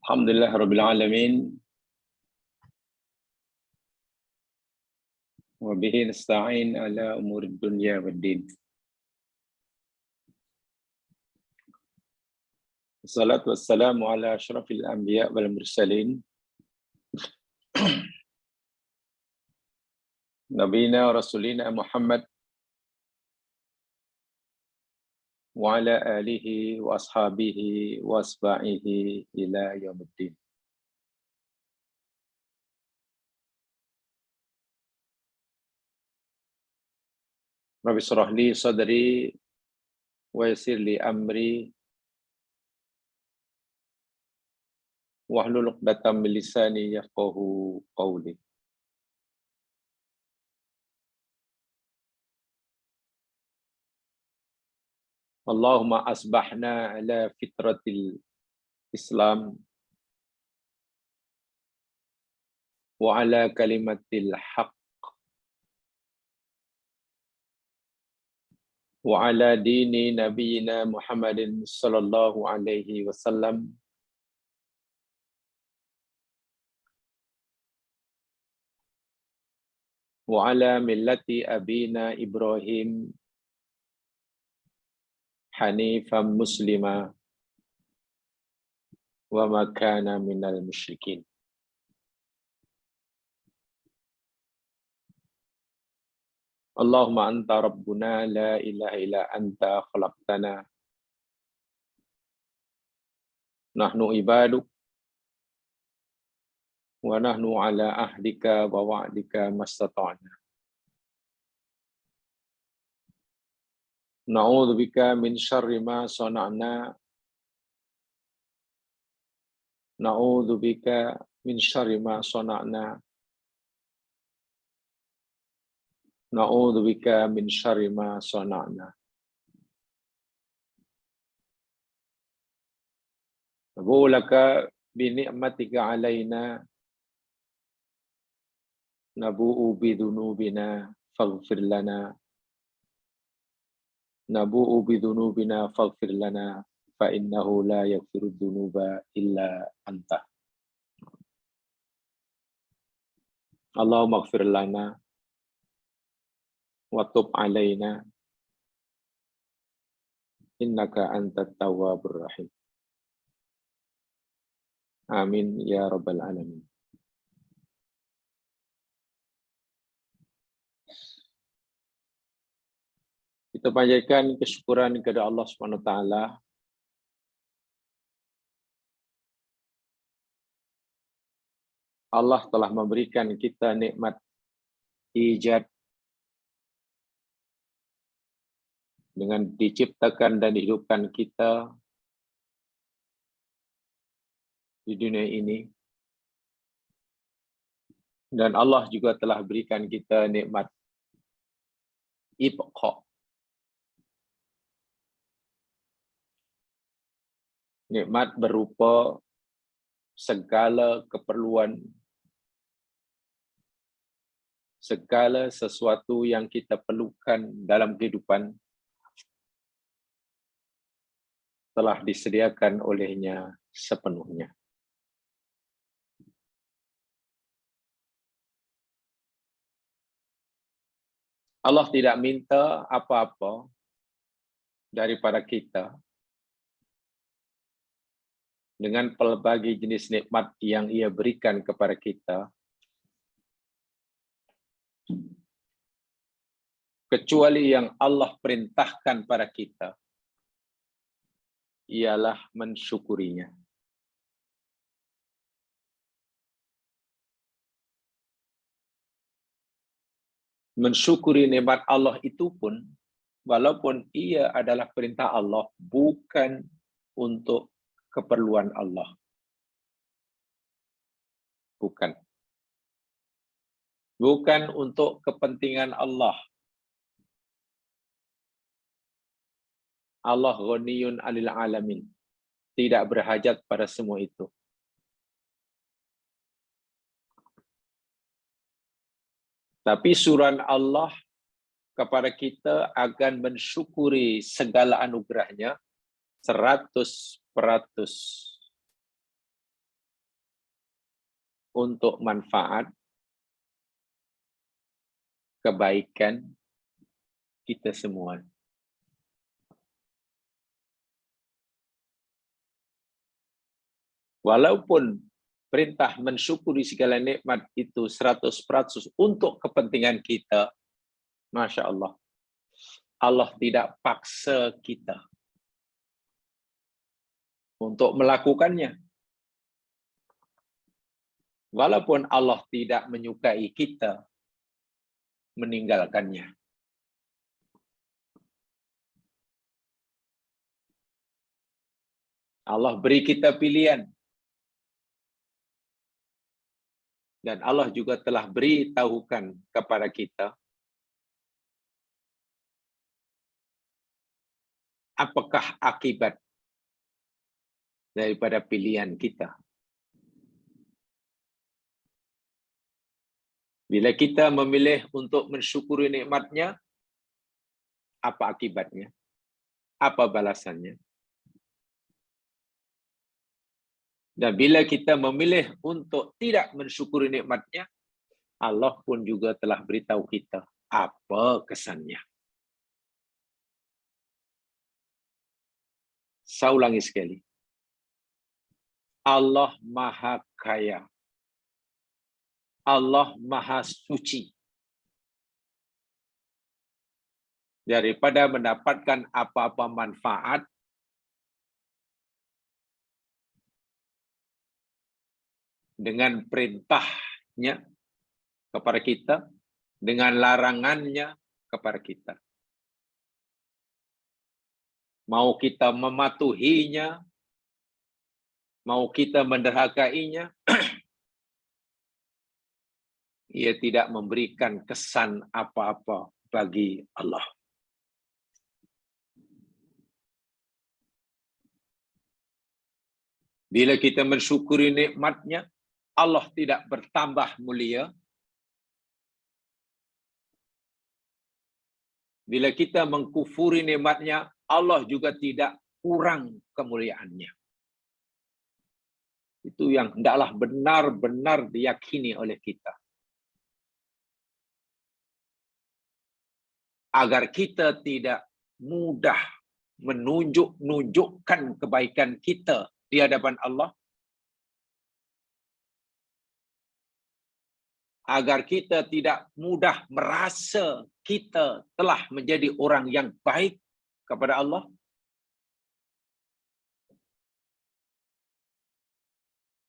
Alhamdulillah Rabbil Alamin. Wa bihi nasta'in ala umuri dunya waddin. Wassalatu wassalamu ala asyrafil anbiya wal mursalin. Nabiyina Rasulina Muhammad wa ala alihi wa ashabihi wa asba'ihi ila yaumiddin. Rabbi shrah li sadri wa yassir li amri wahlul 'uqdatam min lisani yafqahu qawli. Allahumma asbahna ala fitratil Islam wa ala kalimatil haqq wa ala dini nabiyina Muhammadin sallallahu alaihi wasallam wa ala millati abina Ibrahim hanifan muslima wa ma kana minal musyrikin. Allahumma anta rabbuna la ilaha illa anta khalaqtana nahnu ibaduk wa nahnu ala ahdika wa wa'dika mastata'na. Na'udzu bika min syarri ma sana'na. Na'udzu bika min syarri ma sana'na. Na'udzu bika min syarri ma sana'na. Wa laka bi ni'matika 'alaina nabu'u bi dzunubina faghfir lana. Nabu'u bi dzunubina faghfir lana fa innahu la yaghfiru dzunuba illa anta. Allahumma ighfir lana wa tub 'alaina innaka antat tawwabur rahim. Amin ya rabbal alamin. Kita panjatkan kesyukuran kepada Allah Subhanahu wa taala Allah telah memberikan kita nikmat ijad dengan diciptakan dan dihidupkan kita di dunia ini. Dan Allah juga telah berikan kita nikmat ibqa, nikmat berupa segala keperluan, segala sesuatu yang kita perlukan dalam kehidupan telah disediakan olehnya sepenuhnya. Allah tidak minta apa-apa daripada kita dengan pelbagai jenis nikmat yang Ia berikan kepada kita, kecuali yang Allah perintahkan pada kita, ialah mensyukurinya. Mensyukuri nikmat Allah itu pun, walaupun ia adalah perintah Allah, bukan untuk keperluan Allah. Bukan. Bukan untuk kepentingan Allah. Allah ghaniyun 'anil 'alamin. Tidak berhajat pada semua itu. Tapi suruhan Allah kepada kita akan mensyukuri segala anugerahnya 100%. untuk manfaat, kebaikan kita semua. Walaupun perintah mensyukuri segala nikmat itu 100% untuk kepentingan kita, Masya Allah, Allah tidak paksa kita untuk melakukannya. Walaupun Allah tidak menyukai kita meninggalkannya. Allah beri kita pilihan. Dan Allah juga telah beritahukan kepada kita apakah akibat daripada pilihan kita. Bila kita memilih untuk mensyukuri nikmatnya, apa akibatnya? Apa balasannya? Dan bila kita memilih untuk tidak mensyukuri nikmatnya, Allah pun juga telah beritahu kita apa kesannya. Saya ulangi sekali. Allah Maha Kaya. Allah Maha Suci. Daripada mendapatkan apa-apa manfaat dengan perintahnya kepada kita, dengan larangannya kepada kita. Mau kita mematuhinya, mau kita menderhakainya, ia tidak memberikan kesan apa-apa bagi Allah. Bila kita mensyukuri nikmatnya, Allah tidak bertambah mulia. Bila kita mengkufuri nikmatnya, Allah juga tidak kurang kemuliaannya. Itu yang hendaklah benar-benar diyakini oleh kita. Agar kita tidak mudah menunjukkan kebaikan kita di hadapan Allah. Agar kita tidak mudah merasa kita telah menjadi orang yang baik kepada Allah.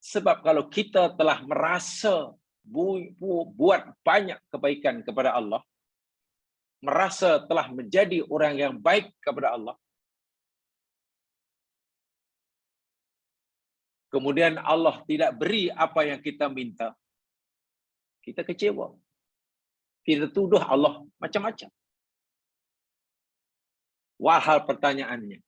Sebab kalau kita telah merasa buat banyak kebaikan kepada Allah, merasa telah menjadi orang yang baik kepada Allah, kemudian Allah tidak beri apa yang kita minta, kita kecewa. Kita tuduh Allah macam-macam. Walhal pertanyaannya,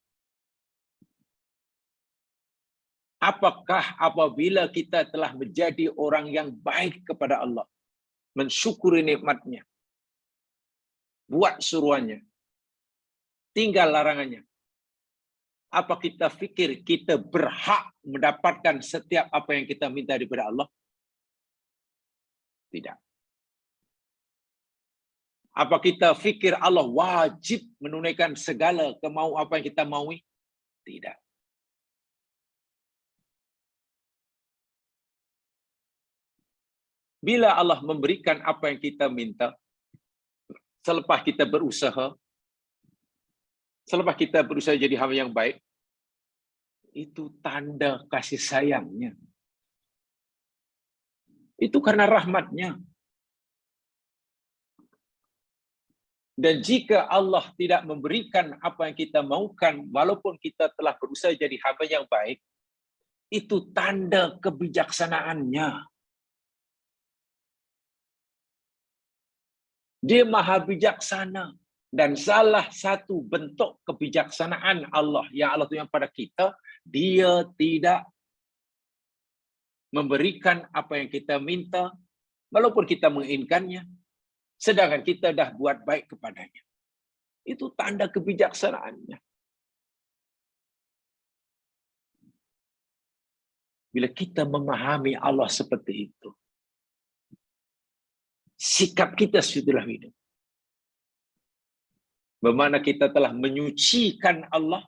apakah apabila kita telah menjadi orang yang baik kepada Allah, mensyukuri nikmatnya, buat suruhannya, tinggal larangannya, apa kita fikir kita berhak mendapatkan setiap apa yang kita minta daripada Allah? Tidak. Apa kita fikir Allah wajib menunaikan segala kemauan apa yang kita maui? Tidak. Bila Allah memberikan apa yang kita minta, selepas kita berusaha jadi hamba yang baik, itu tanda kasih sayangnya. Itu karena rahmatnya. Dan jika Allah tidak memberikan apa yang kita maukan, walaupun kita telah berusaha jadi hamba yang baik, itu tanda kebijaksanaannya. Dia maha bijaksana. Dan salah satu bentuk kebijaksanaan Allah yang Allah tunjukkan pada kita, dia tidak memberikan apa yang kita minta, walaupun kita menginginkannya, sedangkan kita dah buat baik kepadanya. Itu tanda kebijaksanaannya. Bila kita memahami Allah seperti itu, sikap kita sudah hidup. Bermakna kita telah menyucikan Allah.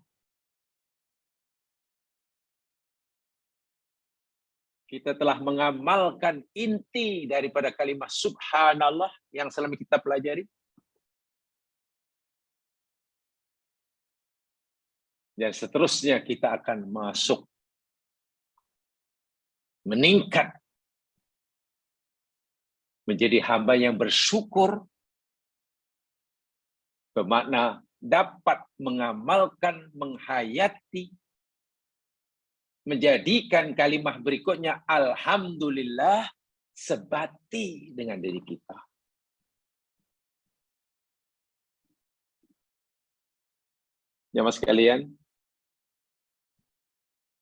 Kita telah mengamalkan inti daripada kalimah subhanallah yang selama kita pelajari. Dan seterusnya kita akan masuk, meningkat, menjadi hamba yang bersyukur, bermakna dapat mengamalkan, menghayati, menjadikan kalimah berikutnya alhamdulillah sebati dengan diri kita. Jemaah sekalian,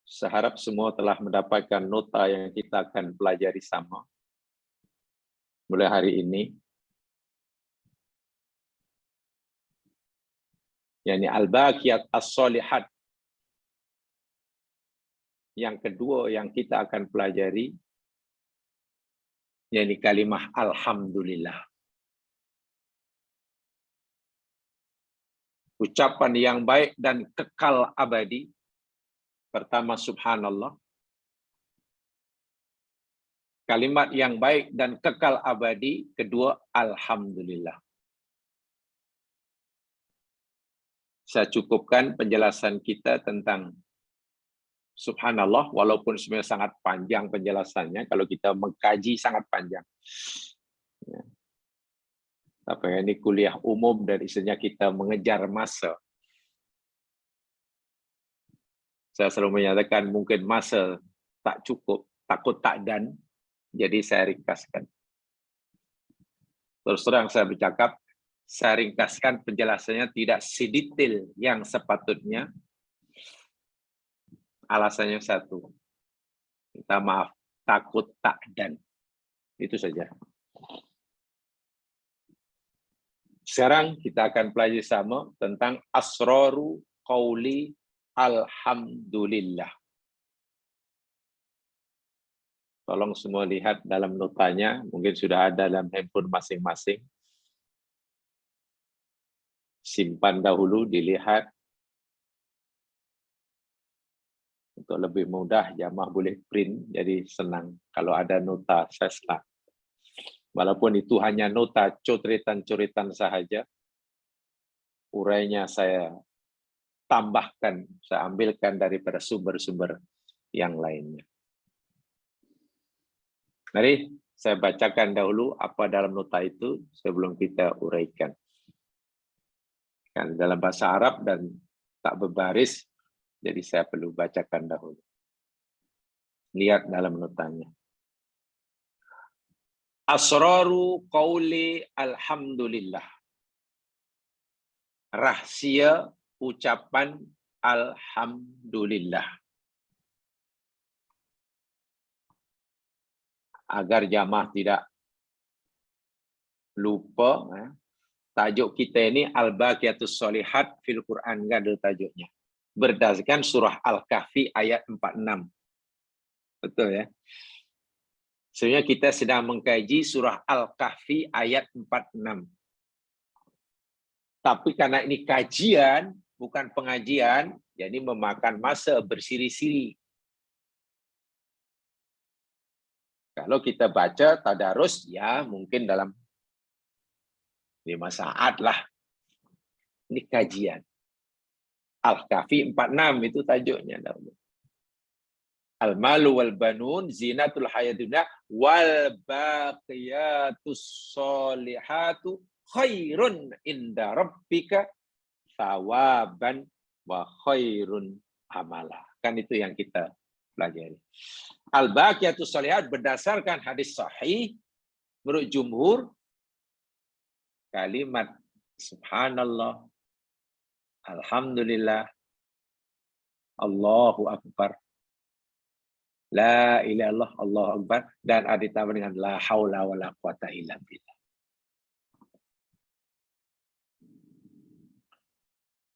saya harap semua telah mendapatkan nota yang kita akan pelajari sama mulai hari ini. yakni al-baqiyat as-solihat. Yang kedua yang kita akan pelajari yakni kalimah alhamdulillah. Ucapan yang baik dan kekal abadi. Pertama subhanallah. Kalimat yang baik dan kekal abadi. Kedua alhamdulillah. Saya cukupkan penjelasan kita tentang subhanallah, walaupun sebenarnya sangat panjang penjelasannya kalau kita mengkaji sangat panjang. Ya. Tapi ini kuliah umum dan isinya kita mengejar masa. Saya selalu menyatakan mungkin masa tak cukup, takut tak dan, jadi saya ringkaskan. Terus terang saya bercakap, saya ringkaskan penjelasannya tidak sedetail yang sepatutnya. Alasannya satu, kita maaf, takut tak dan. Itu saja. Sekarang kita akan pelajari sama tentang asraru qauli alhamdulillah. Tolong semua lihat dalam notanya, mungkin sudah ada dalam handphone masing-masing. Simpan dahulu, dilihat. Untuk lebih mudah, jamaah boleh print, jadi senang. Kalau ada nota, saya senang. Walaupun itu hanya nota coretan-coretan sahaja, urainya saya tambahkan, saya ambilkan daripada sumber-sumber yang lainnya. Mari saya bacakan dahulu apa dalam nota itu sebelum kita uraikan. Kan dalam bahasa Arab dan tak berbaris, jadi saya perlu bacakan dahulu. Lihat dalam notanya. Asraru qauli alhamdulillah. Rahasia ucapan alhamdulillah. Agar jamaah tidak lupa, tajuk kita ini al-baqiyatus sholihat fil Quran, enggak ada tajuknya. Berdasarkan surah Al-Kahfi ayat 46. Betul ya? Sebenarnya kita sedang mengkaji surah Al-Kahfi ayat 46. Tapi karena ini kajian, bukan pengajian, jadi memakan masa bersiri-siri. Kalau kita baca tadarus, ya mungkin dalam 5 saat lah. Ini kajian. Al-Kahfi 46 itu tajuknya. Al-malu wal banun zinatul hayatuna wal baqiyatus sholihatu khairun inda rabbika thawaban wa khairun amala. Kan itu yang kita pelajari. Al-baqiyatus sholihat berdasarkan hadis sahih menurut jumhur kalimat subhanallah, alhamdulillah, Allahu akbar, la ilaha illallah, Allahu akbar, dan ada ditambah dengan la haula wala quwata illa billah.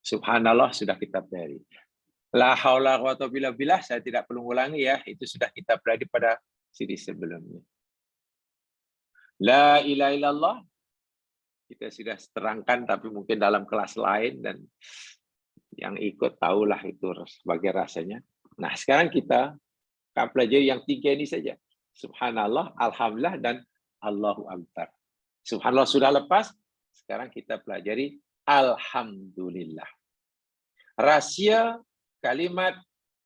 Subhanallah sudah kita pelajari. La haula wa quwwata illa billah, saya tidak perlu ulangi ya, itu sudah kita pelajari pada siri sebelumnya. La ilaha illallah kita sudah terangkan, tapi mungkin dalam kelas lain dan yang ikut tahulah itu sebagai rasanya. Nah, sekarang kita akan pelajari yang 3 ini saja. Subhanallah, alhamdulillah, dan Allahu Akbar. Subhanallah sudah lepas, sekarang kita pelajari alhamdulillah. Rahasia kalimat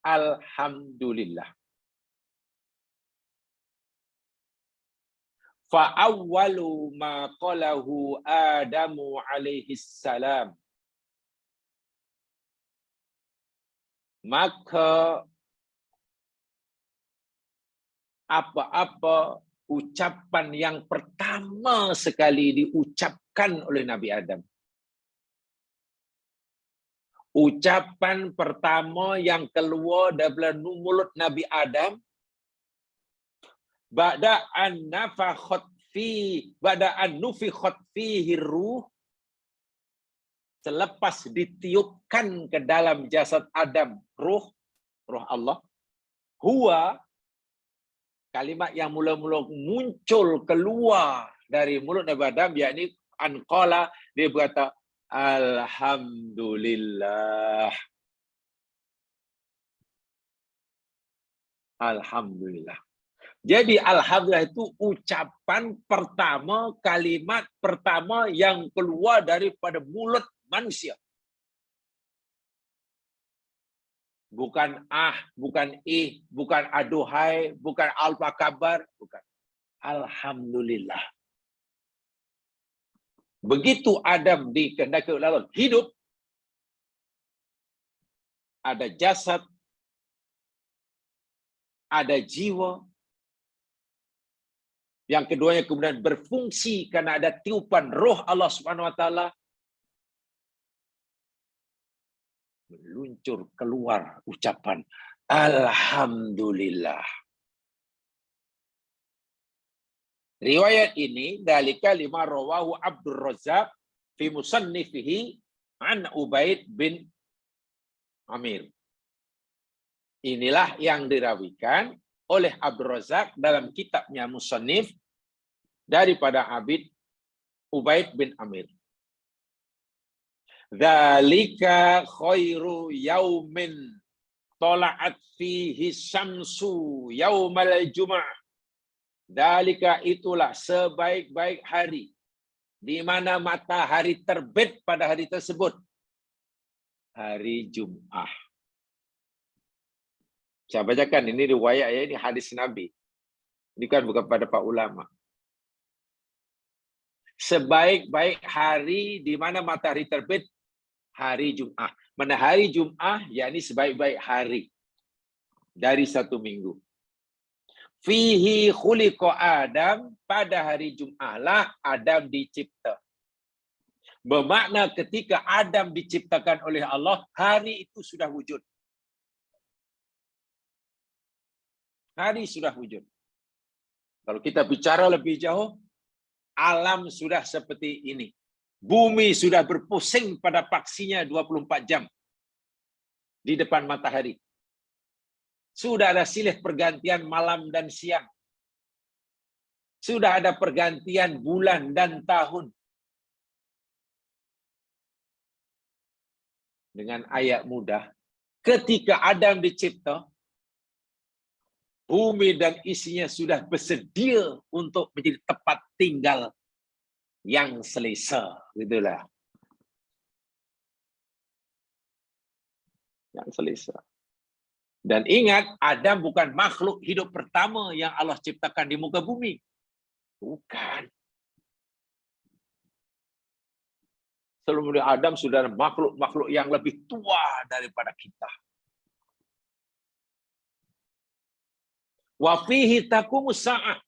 alhamdulillah. Fa'awwalu ma qalahu Adamu alaihi salam. Maka apa-apa ucapan yang pertama sekali diucapkan oleh Nabi Adam. Ucapan pertama yang keluar dari mulut Nabi Adam ba'da an nufikhat fihi ruh, selepas ditiupkan ke dalam jasad Adam ruh Allah, huwa, kalimat yang mula-mula muncul keluar dari mulut Nabi Adam, yakni anqala, dia berkata alhamdulillah. Alhamdulillah. Jadi alhamdulillah itu ucapan pertama, kalimat pertama yang keluar daripada mulut manusia. Bukan bukan bukan aduhai, bukan apa kabar, bukan. Alhamdulillah. Begitu Adam dikehendaki oleh Allah hidup, ada jasad, ada jiwa. Yang keduanya kemudian berfungsi karena ada tiupan roh Allah Subhanahu wa taala. Meluncur keluar ucapan alhamdulillah. Riwayat ini dalika lima rawahu Abdul Razzaq fi musannifihi an Ubaid bin Amir. Inilah yang dirawikan oleh Abdul Razzaq dalam kitabnya Musannif daripada Ubaid bin Amir. Dzalika khairu yaumin tala'at fihi syamsu yaumal jum'ah. Dzalika, itulah sebaik-baik hari di mana matahari terbit pada hari tersebut, hari Jum'ah. Saya bacakan, ini riwayat ya, ini hadis Nabi. Ini kan bukan pada para ulama. Sebaik-baik hari di mana matahari terbit, hari Jum'ah. Mana hari Jum'ah, yakni sebaik-baik hari dari satu minggu. Fihi khuliqa Adam, pada hari Jum'ah lah Adam dicipta. Bermakna ketika Adam diciptakan oleh Allah, hari itu sudah wujud. Hari sudah wujud. Kalau kita bicara lebih jauh, alam sudah seperti ini. Bumi sudah berpusing pada paksinya 24 jam di depan matahari. Sudah ada silih pergantian malam dan siang. Sudah ada pergantian bulan dan tahun. Dengan ayat mudah, ketika Adam dicipta, bumi dan isinya sudah bersedia untuk menjadi tempat tinggal yang selesa, gitulah. Yang selesa. Dan ingat, Adam bukan makhluk hidup pertama yang Allah ciptakan di muka bumi. Bukan. Sebelum Adam sudah ada makhluk-makhluk yang lebih tua daripada kita. Wa fihi taqumus sa'ah.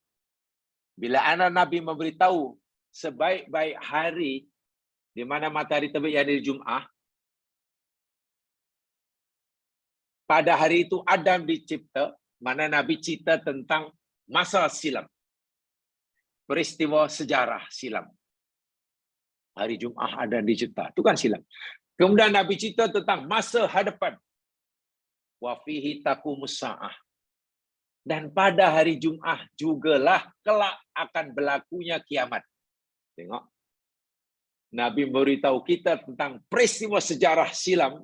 Bila anak Nabi memberitahu sebaik-baik hari di mana matahari terbit, yang hari Jum'ah, pada hari itu Adam dicipta, mana Nabi cerita tentang masa silam. Peristiwa sejarah silam. Hari Jum'ah Adam dicipta, itu kan silam. Kemudian Nabi cerita tentang masa hadapan. wa fihi taqumus saah. Dan pada hari Jumat jugalah kelak akan berlakunya kiamat. Tengok. Nabi memberitahu kita tentang peristiwa sejarah silam.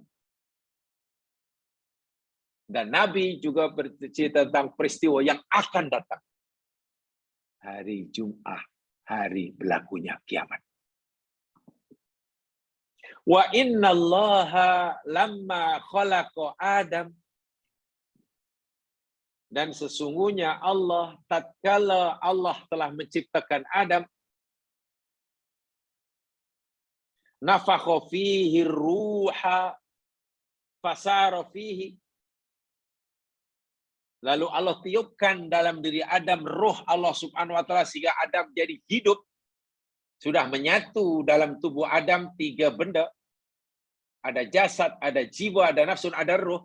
Dan Nabi juga bercerita tentang peristiwa yang akan datang. Hari Jumat, hari berlakunya kiamat. Wa innallaha lamma khalaqa Adam, dan sesungguhnya Allah tatkala Allah telah menciptakan Adam, nafakha fihi ruha fasara fihi, lalu Allah tiupkan dalam diri Adam roh Allah Subhanahu wa taala sehingga Adam jadi hidup. Sudah menyatu dalam tubuh Adam 3 benda. Ada jasad, ada jiwa, ada nafsu, ada roh.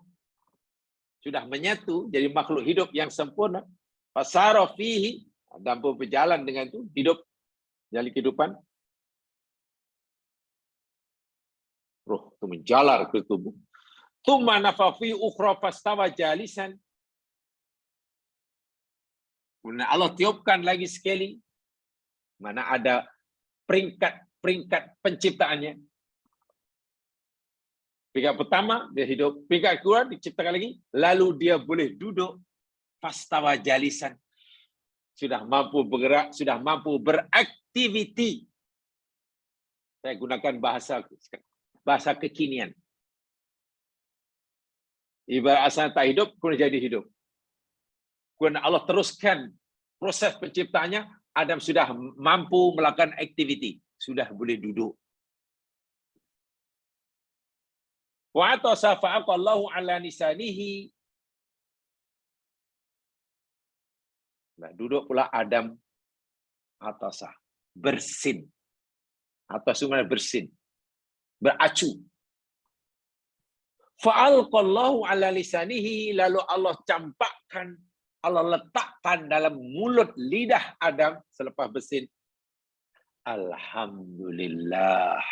Sudah menyatu jadi makhluk hidup yang sempurna. Fasara fihi, Adam pun berjalan dengan itu, hidup jadi kehidupan. Roh itu menjalar ke tubuh. Tsumma nafafi ukhra fastawa jalisan. Kemudian Allah tiupkan lagi sekali. Mana ada peringkat penciptaannya. Peringkat pertama dia hidup, peringkat kedua diciptakan lagi, lalu dia boleh duduk, fastawa jalisan. Sudah mampu bergerak, sudah mampu beraktiviti. Saya gunakan bahasa kekinian. Ibarat asal tak hidup, kemudian jadi hidup. Kemudian Allah teruskan proses penciptaannya, Adam sudah mampu melakukan aktiviti, sudah boleh duduk. Wa atasa fa'aqallahu ala nisanihi. Nah, duduk pula Adam atasa, bersin. Atas sungai bersin, beracu. Fa'alqallahu ala lisanihi, lalu Allah campakkan, Allah letakkan dalam mulut lidah Adam selepas bersin. Alhamdulillah.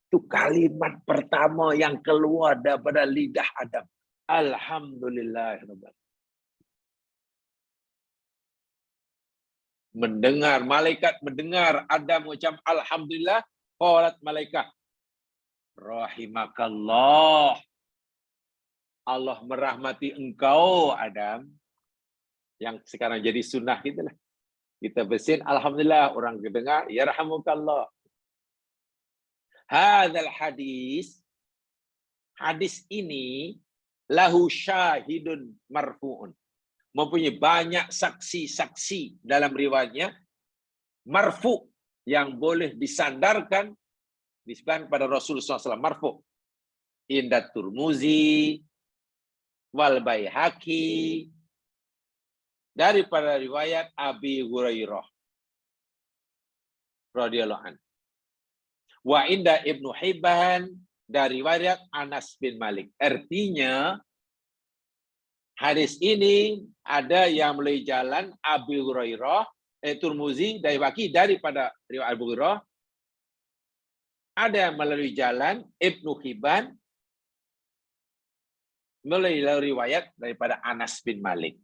Itu kalimat pertama yang keluar daripada lidah Adam. Alhamdulillah. Mendengar, malaikat mendengar Adam mengucap alhamdulillah, qalat malaikat rahimakallah, Allah merahmati engkau Adam. Yang sekarang jadi sunnah gitulah. Kita bersin alhamdulillah, orang dengar yarhamukallah. Hadzal hadis, hadis ini lahu syahidun marfu'un, mempunyai banyak saksi-saksi dalam riwayatnya, marfu, yang boleh disandarkan disebutkan pada Rasulullah SAW, marfu. Indat Turmuzi wal Baihaqi, daripada riwayat Abi Hurairah radhiyallahu anhu. Wa inda Ibnu Hibban, dari riwayat Anas bin Malik. Artinya hadis ini ada yang melalui jalan Abi Hurairah, Turmuzi, dari Waki, daripada riwayat Abu Hurairah. Ada yang melalui jalan Ibnu Hibban, melalui riwayat daripada Anas bin Malik.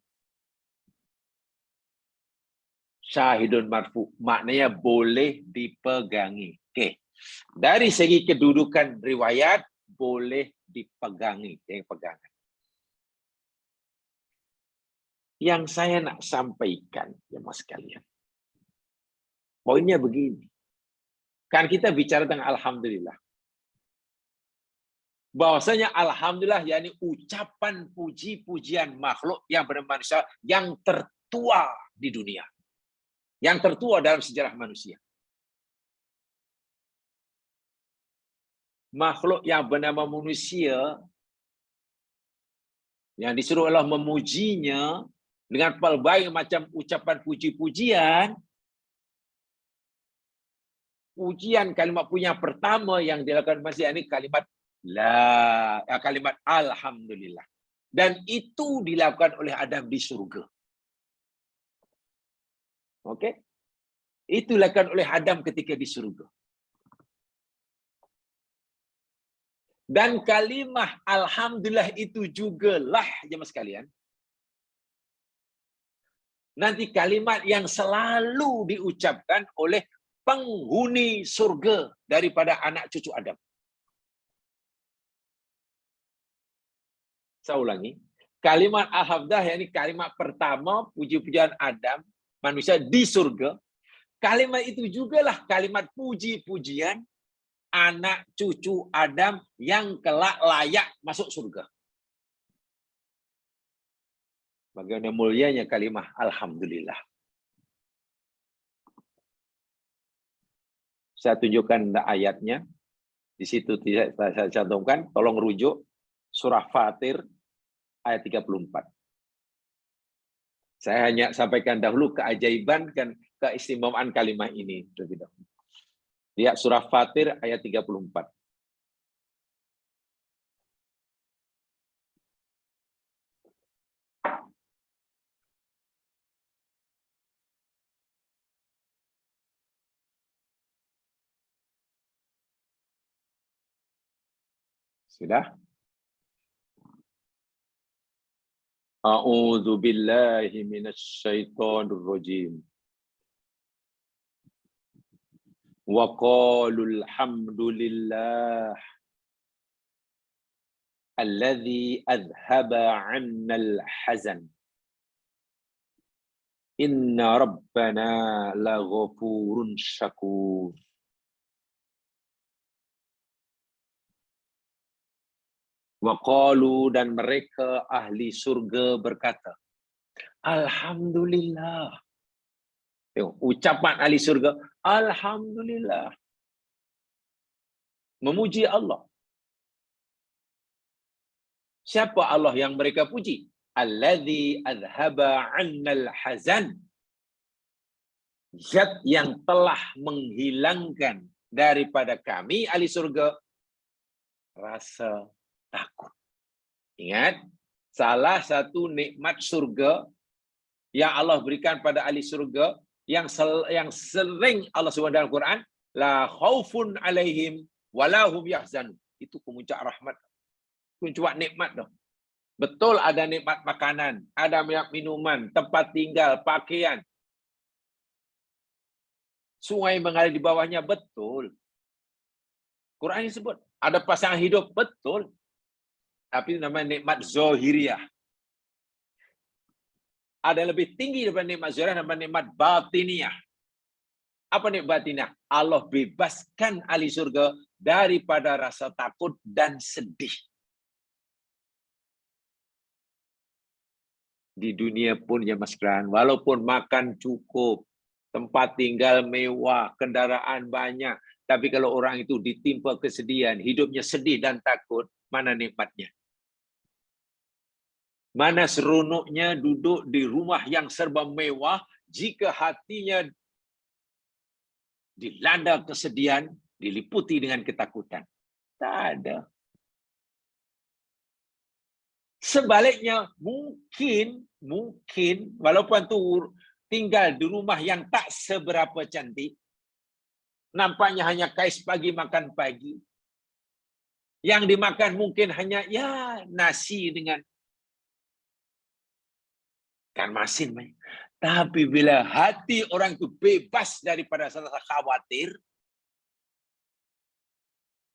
Syahidun marfu, maknanya boleh dipegangi. Okey. Dari segi kedudukan riwayat, boleh dipegangi, pegangan. Yang saya nak sampaikan, jemaah sekalian, poinnya begini. Kan kita bicara tentang alhamdulillah. Bahwasanya alhamdulillah yakni ucapan puji-pujian makhluk yang bernama manusia yang tertua di dunia. Yang tertua dalam sejarah manusia. Makhluk yang bernama manusia yang disuruh Allah memujinya dengan pelbagai macam ucapan puji-pujian. Pujian kalimat pujian pertama yang dilakukan manusia ini kalimat kalimat alhamdulillah. Dan itu dilakukan oleh Adam di surga. Okey? Itu dilakukan oleh Adam ketika di surga. Dan kalimah alhamdulillah itu jugalah, jemaah sekalian, nanti kalimat yang selalu diucapkan oleh penghuni surga daripada anak cucu Adam. Saya ulangi. Kalimat alhamdulillah, yakni kalimat pertama puji-pujian Adam, manusia di surga. Kalimat itu jugalah kalimat puji-pujian anak cucu Adam yang kelak layak masuk surga. Bagaimana mulianya kalimah alhamdulillah. Saya tunjukkan ayatnya. Di situ saya cantumkan, tolong rujuk surah Fatir ayat 34. Saya hanya sampaikan dahulu keajaiban dan keistimewaan kalimat ini terlebih dahulu. Lihat surah Fatir ayat 34. Sudah? A'udzu billahi minasy syaithanir rajim. Wa qalu alhamdulillah alladzi adhhaba 'annal hazan. Inna rabbana laghafurun syakur. Wa qalu, dan mereka ahli surga berkata, alhamdulillah. Tengok, ucapan ahli surga, alhamdulillah. Memuji Allah. Siapa Allah yang mereka puji? Alladzi adhhaba 'annal hazan. Zat yang telah menghilangkan daripada kami ahli surga rasa takut. Ingat, salah satu nikmat surga yang Allah berikan pada ahli surga yang sering Allah sebut dalam Quran, la khaufun alaihim wala hum yahzanun. Itu kemuncak rahmat. Puncak nikmat dah. Betul ada nikmat makanan, ada minuman, tempat tinggal, pakaian. Sungai mengalir di bawahnya, betul. Quran ini sebut ada pasangan hidup, betul. Tapi namanya nikmat zahiriyah. Ada yang lebih tinggi daripada nikmat zahiriyah, namanya nikmat batiniyah. Apa nikmat batiniyah? Allah bebaskan ahli surga daripada rasa takut dan sedih. Di dunia pun ya Mas Kran, walaupun makan cukup, tempat tinggal mewah, kendaraan banyak, tapi kalau orang itu ditimpa kesedihan, hidupnya sedih dan takut, mana nikmatnya? Mana seronoknya duduk di rumah yang serba mewah jika hatinya dilanda kesedihan, diliputi dengan ketakutan? Tak ada. Sebaliknya, mungkin walaupun tu tinggal di rumah yang tak seberapa cantik, nampaknya hanya kais pagi makan pagi, yang dimakan mungkin hanya ya nasi dengan ikan masin. Tapi bila hati orang itu bebas daripada rasa khawatir,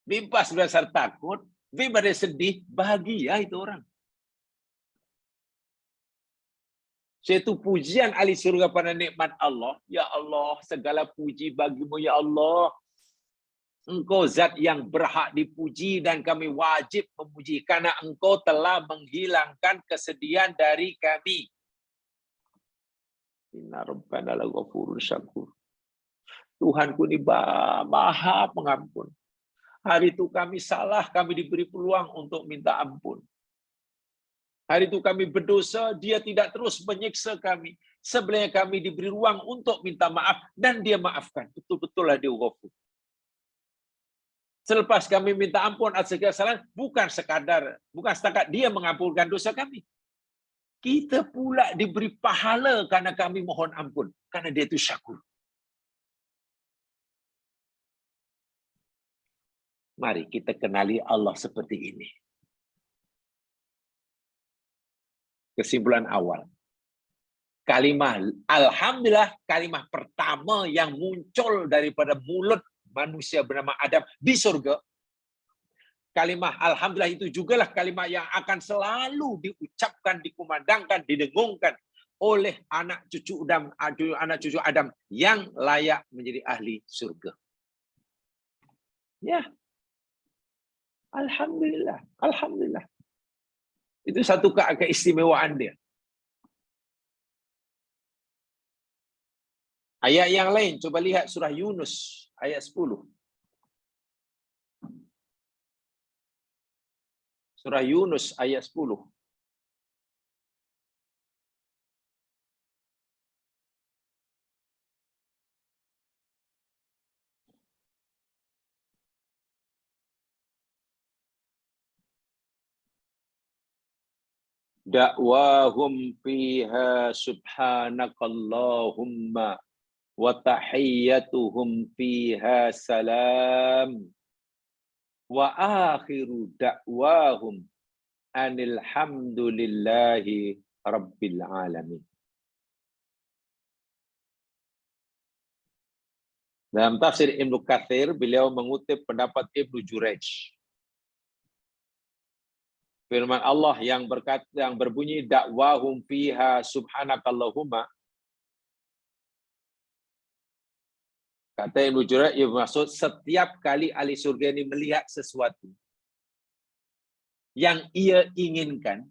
bebas dari rasa takut, bebas dari sedih, bahagia itu orang. Yaitu pujian ahli surga pada nikmat Allah. Ya Allah, segala puji bagimu ya Allah. Engkau zat yang berhak dipuji dan kami wajib memuji karena engkau telah menghilangkan kesedihan dari kami. Inna rabbana laghafurun syakur. Tuhanku ini Maha Pengampun. Hari itu kami salah, kami diberi peluang untuk minta ampun. Hari itu kami berdosa, dia tidak terus menyiksa kami. Sebelumnya kami diberi ruang untuk minta maaf dan dia maafkan. Betul-betullah dia ghafur. Selepas kami minta ampun atas segala kesalahan, bukan setakat dia mengampunkan dosa kami. Kita pula diberi pahala karena kami mohon ampun. Karena dia itu syakur. Mari kita kenali Allah seperti ini. Kesimpulan awal. Kalimah alhamdulillah, kalimah pertama yang muncul daripada mulut manusia bernama Adam di surga. Kalimah alhamdulillah itu jugalah kalimah yang akan selalu diucapkan, dikumandangkan, didengungkan oleh anak cucu Adam yang layak menjadi ahli surga. Ya. Alhamdulillah, alhamdulillah. Itu satu keistimewaan dia. Ayat yang lain, coba lihat surah Yunus ayat 10. Surah Yunus ayat 10. Da'wahum fiha subhanakallahumma wa tahiyyatuhum fiha salam wa akhiru da'wahum anil hamdulillahi rabbil alamin. Dalam tafsir Ibnu Katsir, beliau mengutip pendapat Ibnu Jurayj. Firman Allah yang berbunyi dakwahum fiha subhanakallahumma. Kata Ibnu Jurayj, maksud setiap kali ahli surga ini melihat sesuatu yang ia inginkan.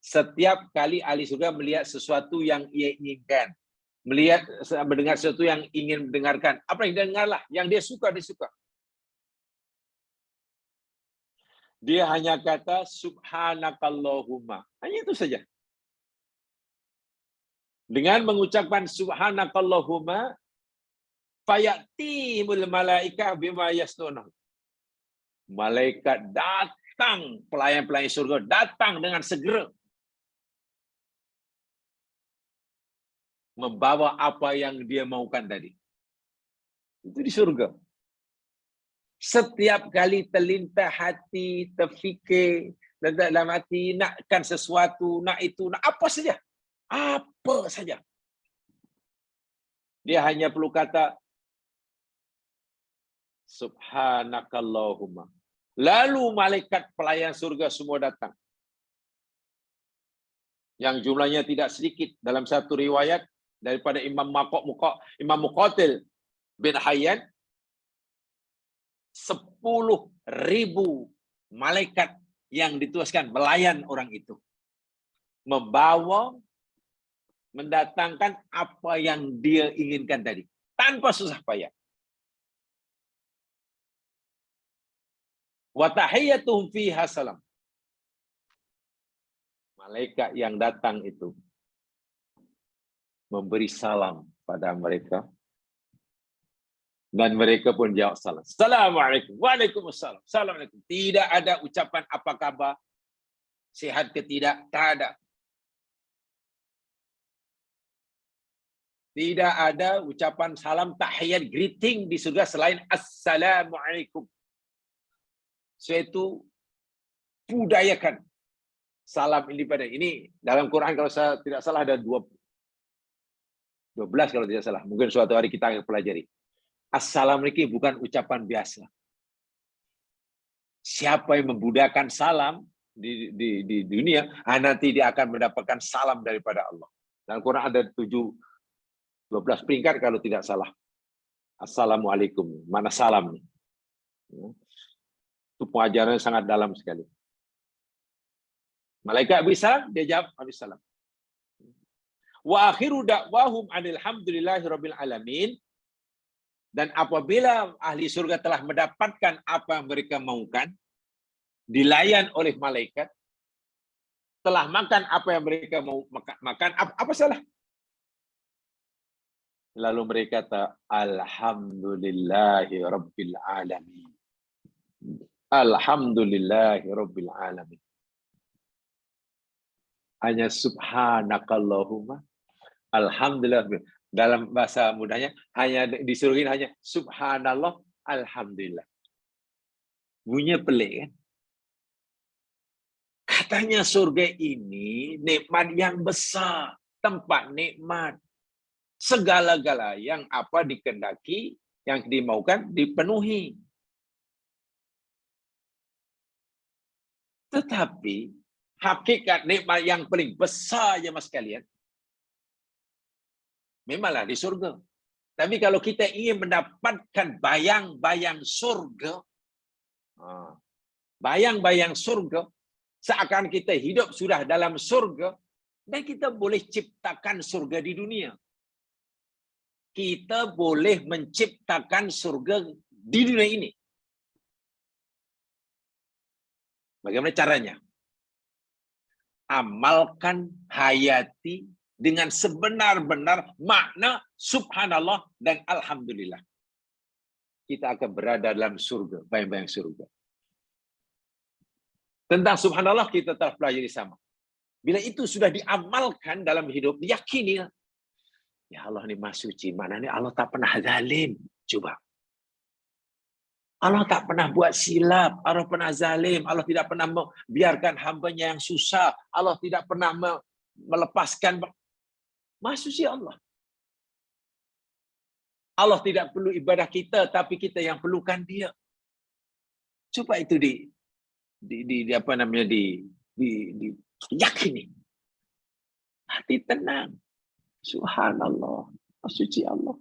Setiap kali ahli surga melihat sesuatu yang ia inginkan, mendengar sesuatu yang ingin mendengarkan, apa yang dia dengarlah, yang dia suka, dia suka. Dia hanya kata subhanakallahumma. Hanya itu saja. Dengan mengucapkan subhanakallahumma, fayatihimul malaika bima yasnuna. Malaikat datang, pelayan-pelayan surga datang dengan segera. Membawa apa yang dia maukan tadi. Itu di surga. Setiap kali terlintas hati, terfikir, dalam hati, nakkan sesuatu, nak itu, nak apa saja. Apa saja. Dia hanya perlu kata, subhanakallahumma. Lalu malaikat pelayan surga semua datang. Yang jumlahnya tidak sedikit. Dalam satu riwayat, daripada Imam Muqatil bin Hayyan, 10.000 malaikat yang ditugaskan melayan orang itu. Membawa, mendatangkan apa yang dia inginkan tadi. Tanpa susah payah. Wa tahiyyatuhum fiha salam. Malaikat yang datang itu memberi salam pada mereka. Dan mereka pun jawab salam. Assalamualaikum. Waalaikumsalam. Assalamualaikum. Tidak ada ucapan apa khabar. Sihat ke tidak? Tak ada. Tidak ada ucapan salam tahiyat greeting di surga selain assalamualaikum. Suatu budayakan salam ini pada ini. Dalam Quran kalau saya tidak salah ada 12 kalau tidak salah. Mungkin suatu hari kita akan pelajari. Assalamualaikum bukan ucapan biasa. Siapa yang membudakan salam di dunia, nanti dia akan mendapatkan salam daripada Allah. Dalam Quran ada 12 peringkat kalau tidak salah. Assalamualaikum. Mana salam? Itu pengajaran sangat dalam sekali. Malaikat bisa, dia jawab Waalaikumsalam. Wa akhiru da'wahum anil hamdulillahi rabbil alamin. Dan apabila ahli surga telah mendapatkan apa yang mereka maukan, dilayan oleh malaikat, telah makan apa yang mereka mau makan, apa salah? Lalu mereka kata, alhamdulillahi rabbil alamin. Alhamdulillahi rabbil alamin. Hanya subhanakallahumma, alhamdulillah. Dalam bahasa mudahnya hanya di surga ini hanya subhanallah, Alhamdulillah. Bunyinya pelik kan? Katanya surga ini nikmat yang besar, tempat nikmat. Segala-gala yang apa dikehendaki, yang dimaukan dipenuhi. Tetapi hakikat nikmat yang paling besar ya mas kalian, memanglah di surga. Tapi kalau kita ingin mendapatkan bayang-bayang surga, bayang-bayang surga, seakan kita hidup sudah dalam surga, dan kita boleh ciptakan surga di dunia. Kita boleh menciptakan surga di dunia ini. Bagaimana caranya? Amalkan, hayati dengan sebenar-benar makna subhanallah dan alhamdulillah. Kita akan berada dalam surga, bayang-bayang surga. Tentang subhanallah kita telah pelajari sama. Bila itu sudah diamalkan dalam hidup, diyakini, ya Allah ini Maha Suci, mana ini Allah tak pernah zalim. Coba. Allah tak pernah buat silap, Allah pernah zalim, Allah tidak pernah membiarkan hambanya yang susah, Allah tidak pernah melepaskan. Maha Suci Allah. Allah tidak perlu ibadah kita, tapi kita yang perlukan Dia. Coba itu yakini. Hati tenang. Subhanallah. Suci Allah.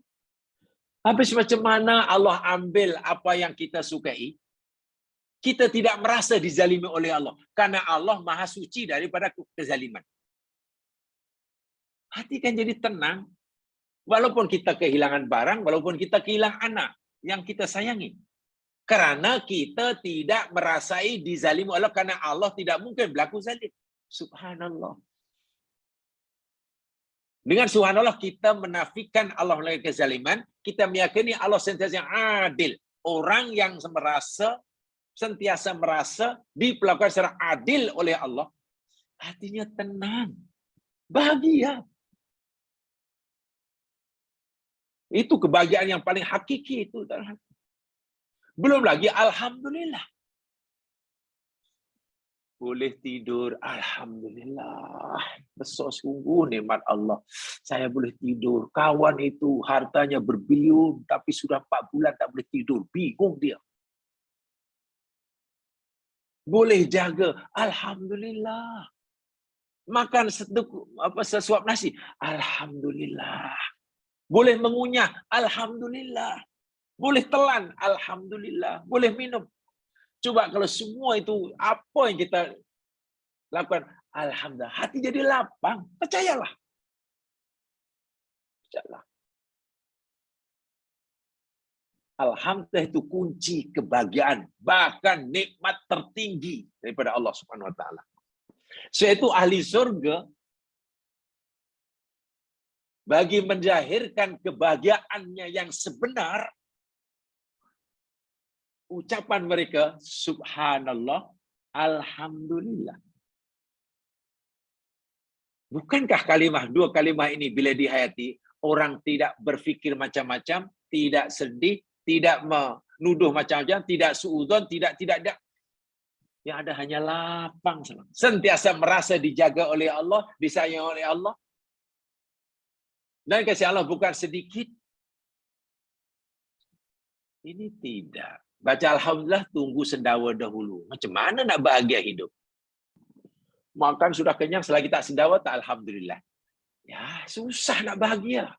Habis macam mana Allah ambil apa yang kita sukai, kita tidak merasa dizalimi oleh Allah. Karena Allah Maha Suci daripada kezaliman. Hati kan jadi tenang. Walaupun kita kehilangan barang, walaupun kita kehilangan anak yang kita sayangi. Karena kita tidak merasai dizalimi Allah, karena Allah tidak mungkin berlaku zalim. Subhanallah. Dengan subhanallah kita menafikan Allah melakukan kezaliman, kita meyakini Allah sentiasa yang adil. Orang yang sentiasa merasa diperlakukan secara adil oleh Allah, hatinya tenang, bahagia. Itu kebahagiaan yang paling hakiki itu. Belum lagi alhamdulillah. Boleh tidur, alhamdulillah. Besar sungguh nikmat Allah. Saya boleh tidur. Kawan itu hartanya berbilion, tapi sudah 4 bulan tak boleh tidur. Bingung dia. Boleh jaga, alhamdulillah. Makan sesuap nasi, alhamdulillah. Boleh mengunyah, alhamdulillah. Boleh telan, alhamdulillah. Boleh minum. Coba kalau semua itu, apa yang kita lakukan? Alhamdulillah. Hati jadi lapang. Percayalah. Percayalah. Alhamdulillah itu kunci kebahagiaan. Bahkan nikmat tertinggi daripada Allah Subhanahu Wa Taala. Yaitu ahli surga, bagi menjahirkan kebahagiaannya yang sebenar, ucapan mereka, subhanallah, alhamdulillah. Bukankah dua kalimah ini bila dihayati, orang tidak berfikir macam-macam, tidak sedih, tidak menuduh macam-macam, tidak suudzon, tidak. Yang ada hanya lapang. Sentiasa merasa dijaga oleh Allah, disayang oleh Allah. Dan kasih Allah bukan sedikit. Ini tidak. Baca alhamdulillah, tunggu sendawa dahulu. Macam mana nak bahagia hidup? Makan sudah kenyang, selagi tak sendawa, tak alhamdulillah. Ya, susah nak bahagia.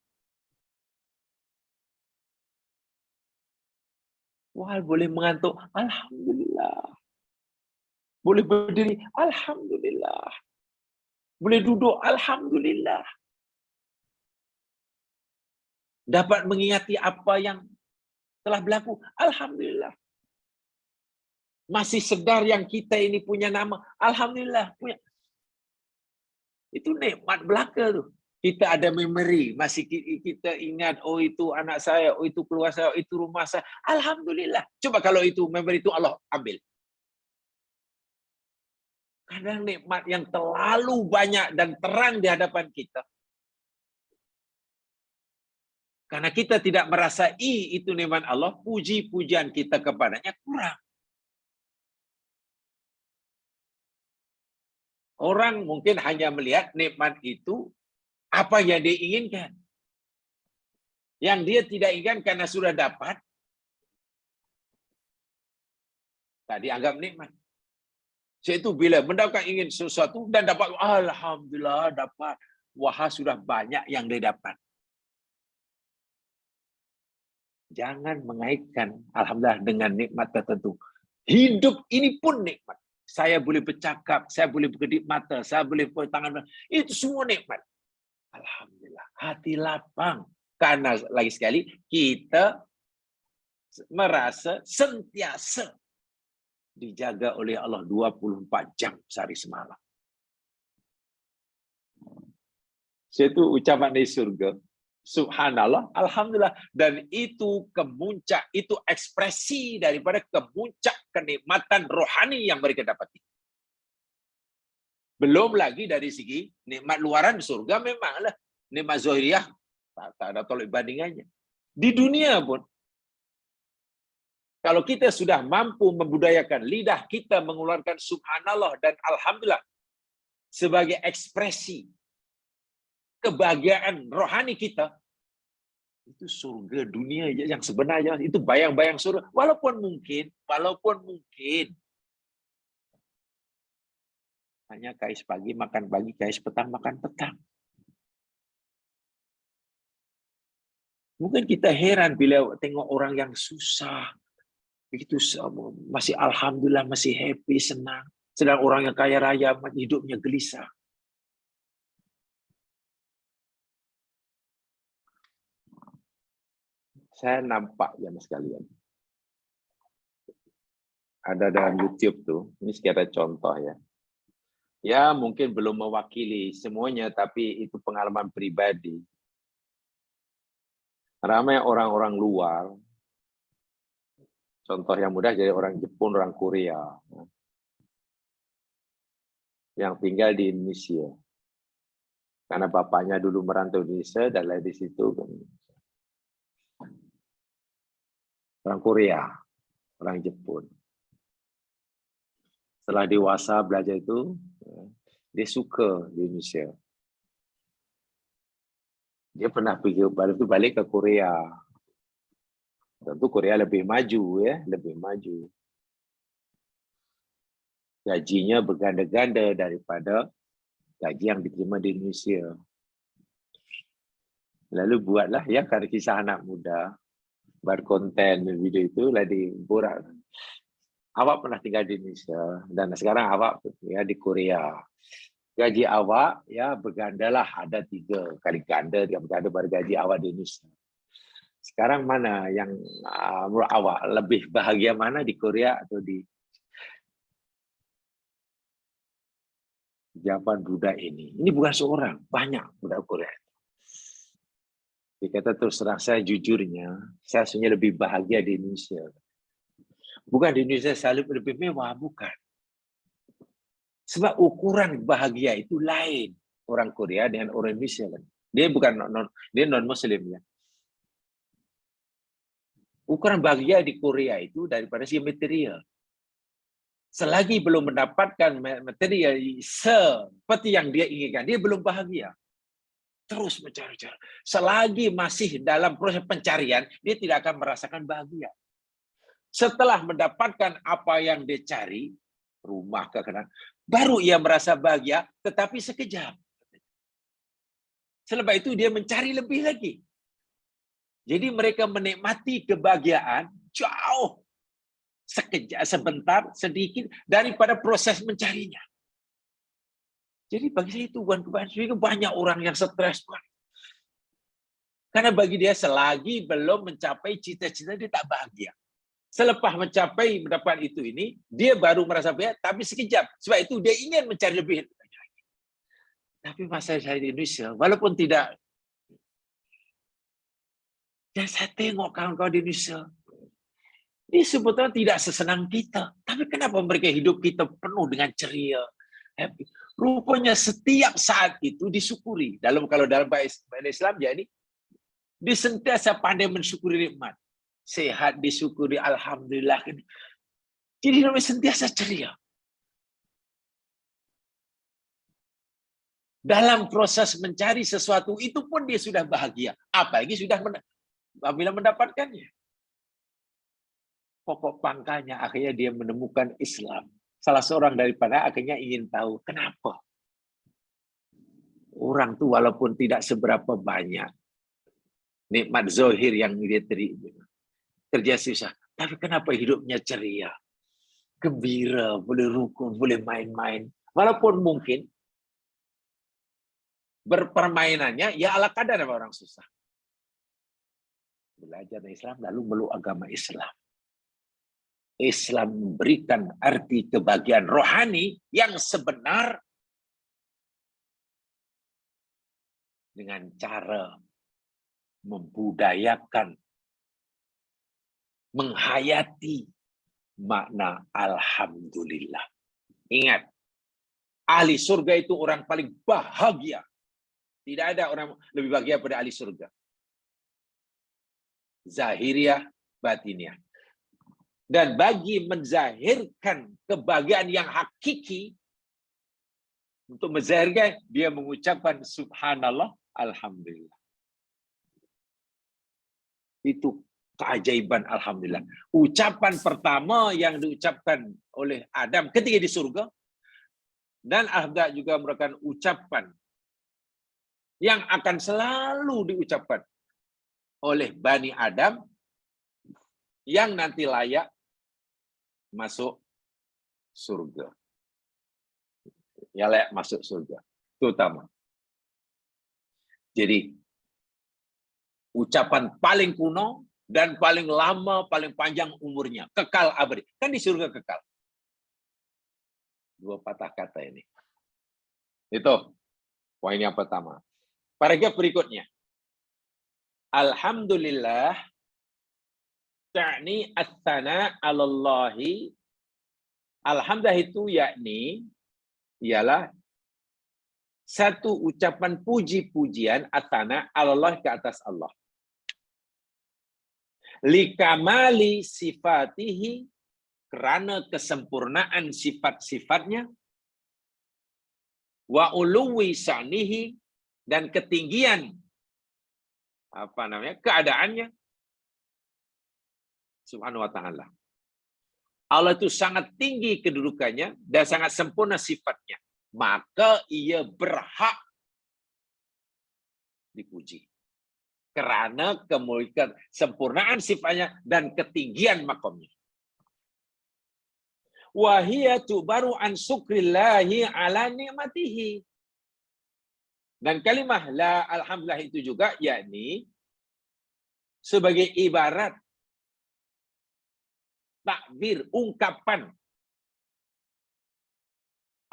Wah, boleh mengantuk, alhamdulillah. Boleh berdiri, alhamdulillah. Boleh duduk, alhamdulillah. Dapat mengingati apa yang telah berlaku, alhamdulillah. Masih sedar yang kita ini punya nama, alhamdulillah. Itu nikmat belaka tu. Kita ada memori, masih kita ingat, oh itu anak saya, oh itu keluarga saya, oh itu rumah saya. Alhamdulillah. Coba kalau itu memori itu Allah ambil. Kadang nikmat yang terlalu banyak dan terang di hadapan kita, Karena kita tidak merasai itu nikmat Allah, puji-pujian kita kepadanya kurang. Orang mungkin hanya melihat nikmat itu apa yang dia inginkan. Yang dia tidak inginkan karena sudah dapat, tak dianggap nikmat. Yaitu bila mendapatkan ingin sesuatu dan dapat, alhamdulillah dapat. Wah, sudah banyak yang dia dapat. Jangan mengaitkan alhamdulillah dengan nikmat tertentu. Hidup ini pun nikmat. Saya boleh bercakap, saya boleh berkedip mata, saya boleh bertangan. Itu semua nikmat. Alhamdulillah, hati lapang. Karena lagi sekali kita merasa sentiasa dijaga oleh Allah 24 jam sehari semalam. Itu ucapan di surga. Subhanallah, alhamdulillah. Dan itu kemuncak, itu ekspresi daripada kemuncak kenikmatan rohani yang mereka dapati. Belum lagi dari segi nikmat luaran surga memanglah. Nikmat zahiriyah, tak ada tolak bandingannya. Di dunia pun, kalau kita sudah mampu membudayakan lidah kita mengeluarkan subhanallah dan alhamdulillah sebagai ekspresi kebahagiaan rohani kita, itu surga dunia yang sebenarnya, itu bayang-bayang surga. Walaupun mungkin hanya kais pagi makan pagi, kais petang makan petang. Mungkin kita heran bila tengok orang yang susah, begitu masih alhamdulillah, masih happy, senang. Sedang orang yang kaya raya hidupnya gelisah. Saya nampak ya mas sekalian. Ada dalam YouTube tuh, ini sekadar contoh ya. Ya mungkin belum mewakili semuanya, tapi itu pengalaman pribadi. Ramai orang-orang luar, contoh yang mudah jadi orang Jepun, orang Korea, yang tinggal di Indonesia. Karena bapaknya dulu merantau di Indonesia dan lahir di situ. Orang Korea, orang Jepun. Setelah dewasa belajar itu, dia suka di Indonesia. Dia pernah pergi balik ke Korea. Tentu Korea lebih maju ya, lebih maju. Gajinya berganda-ganda daripada gaji yang diterima di Indonesia. Lalu buatlah ya karena kisah anak muda, berkonten video itu lah diborak. Awak pernah tinggal di Indonesia dan sekarang awak ya di Korea. Gaji awak ya bergandalah, ada 3 kali ganda, 3 ganda baru gaji awak di Indonesia. Sekarang mana yang menurut awak lebih bahagia, mana di Korea atau di Jawaban budak ini? Ini bukan seorang, banyak budak Korea. Dikata terus terang saya jujurnya, saya sebenarnya lebih bahagia di Indonesia. Bukan di Indonesia selalu lebih mewah, bukan. Sebab ukuran bahagia itu lain orang Korea dengan orang Indonesia kan. Dia bukan dia non-Muslim ya. Ukuran bahagia di Korea itu daripada segi material. Selagi belum mendapatkan material seperti yang dia inginkan, dia belum bahagia. Terus mencari-cari. Selagi masih dalam proses pencarian, dia tidak akan merasakan bahagia. Setelah mendapatkan apa yang dia cari, rumah kekenangan, baru ia merasa bahagia, tetapi sekejap. Selepas itu dia mencari lebih lagi. Jadi mereka menikmati kebahagiaan jauh, sekejap, sebentar, sedikit daripada proses mencarinya. Jadi bagi saya itu bukan kebahagiaan. Banyak orang yang stres. Karena bagi dia selagi belum mencapai cita-cita dia tak bahagia. Selepas mencapai mendapat itu ini, dia baru merasa bahagia, tapi sekejap. Sebab itu dia ingin mencari lebih. Tapi masa saya di Indonesia, walaupun tidak, dan saya tengok kawan-kawan di Indonesia, ini sebetulnya tidak sesenang kita. Tapi kenapa mereka hidup kita penuh dengan ceria, happy. Rupanya setiap saat itu disyukuri. Kalau dalam bahasa Islam, jadi Dia sentiasa pandai mensyukuri nikmat. Sehat disyukuri, alhamdulillah. Jadi dia sentiasa ceria. Dalam proses mencari sesuatu itu pun dia sudah bahagia. Apalagi sudah apabila mendapatkannya. Pokok pangkalnya akhirnya dia menemukan Islam. Salah seorang daripada akhirnya ingin tahu kenapa. Orang itu walaupun tidak seberapa banyak nikmat zahir yang dia terima, kerja susah, tapi kenapa hidupnya ceria, gembira, boleh rukun, boleh main-main. Walaupun mungkin berpermainannya ya ala kadar orang susah. Belajar Islam lalu meluk agama Islam. Islam memberikan arti kebahagiaan rohani yang sebenar dengan cara membudayakan, menghayati makna alhamdulillah. Ingat, ahli surga itu orang paling bahagia. Tidak ada orang lebih bahagia pada ahli surga. Zahiriah, batiniah. Dan bagi menzahirkan kebahagiaan yang hakiki, untuk menzahirkan, dia mengucapkan subhanallah, alhamdulillah. Itu keajaiban alhamdulillah. Ucapan pertama yang diucapkan oleh Adam ketika di surga, dan alhamdulillah juga merupakan ucapan yang akan selalu diucapkan oleh Bani Adam yang nanti layak masuk surga. Ya layak masuk surga. Terutama. Jadi, ucapan paling kuno dan paling lama, paling panjang umurnya. Kekal abadi. Kan di surga kekal. Dua patah kata ini. Itu poin yang pertama. Paragraf berikutnya. Alhamdulillah ta'ni as-sana 'alallahi. Alhamdulillah itu yakni ialah satu ucapan puji-pujian as-sana 'alallah ke atas Allah. Likamali sifatihi, kerana kesempurnaan sifat-sifatnya, wa uluwi sa'nihi, dan ketinggian keadaannya, subhanahu wa ta'ala. Allah itu sangat tinggi kedudukannya dan sangat sempurna sifatnya. Maka ia berhak dipuji. Kerana kemuliaan sempurnaan sifatnya dan ketinggian makamnya. Wahia tu'baru an syukrillahi ala ni'matihi. Dan kalimah la alhamdulillah itu juga yakni sebagai ibarat takbir, ungkapan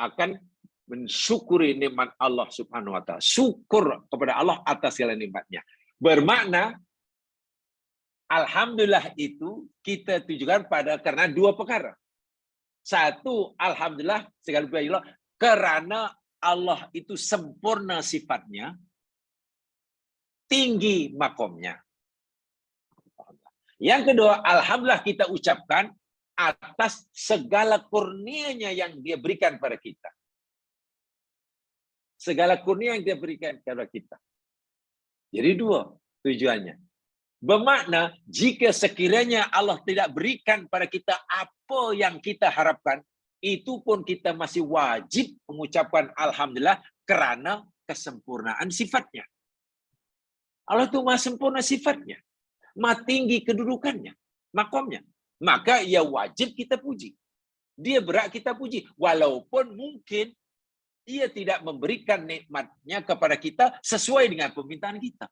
akan mensyukuri nikmat Allah Subhanahu wa ta'ala. Syukur kepada Allah atas segala nikmatnya. Bermakna alhamdulillah itu kita tujukan pada karena dua perkara. Satu, alhamdulillah segala puji Allah karena Allah itu sempurna sifatnya, tinggi makomnya. Yang kedua, alhamdulillah kita ucapkan atas segala kurnianya yang dia berikan pada kita. Segala kurnia yang dia berikan kepada kita. Jadi dua tujuannya. Bermakna, jika sekiranya Allah tidak berikan pada kita apa yang kita harapkan, itu pun kita masih wajib mengucapkan alhamdulillah kerana kesempurnaan sifatnya. Allah itu maha sempurna sifatnya. Maha tinggi kedudukannya, makamnya. Maka ia wajib kita puji. Dia berhak kita puji. Walaupun mungkin ia tidak memberikan nikmatnya kepada kita sesuai dengan permintaan kita.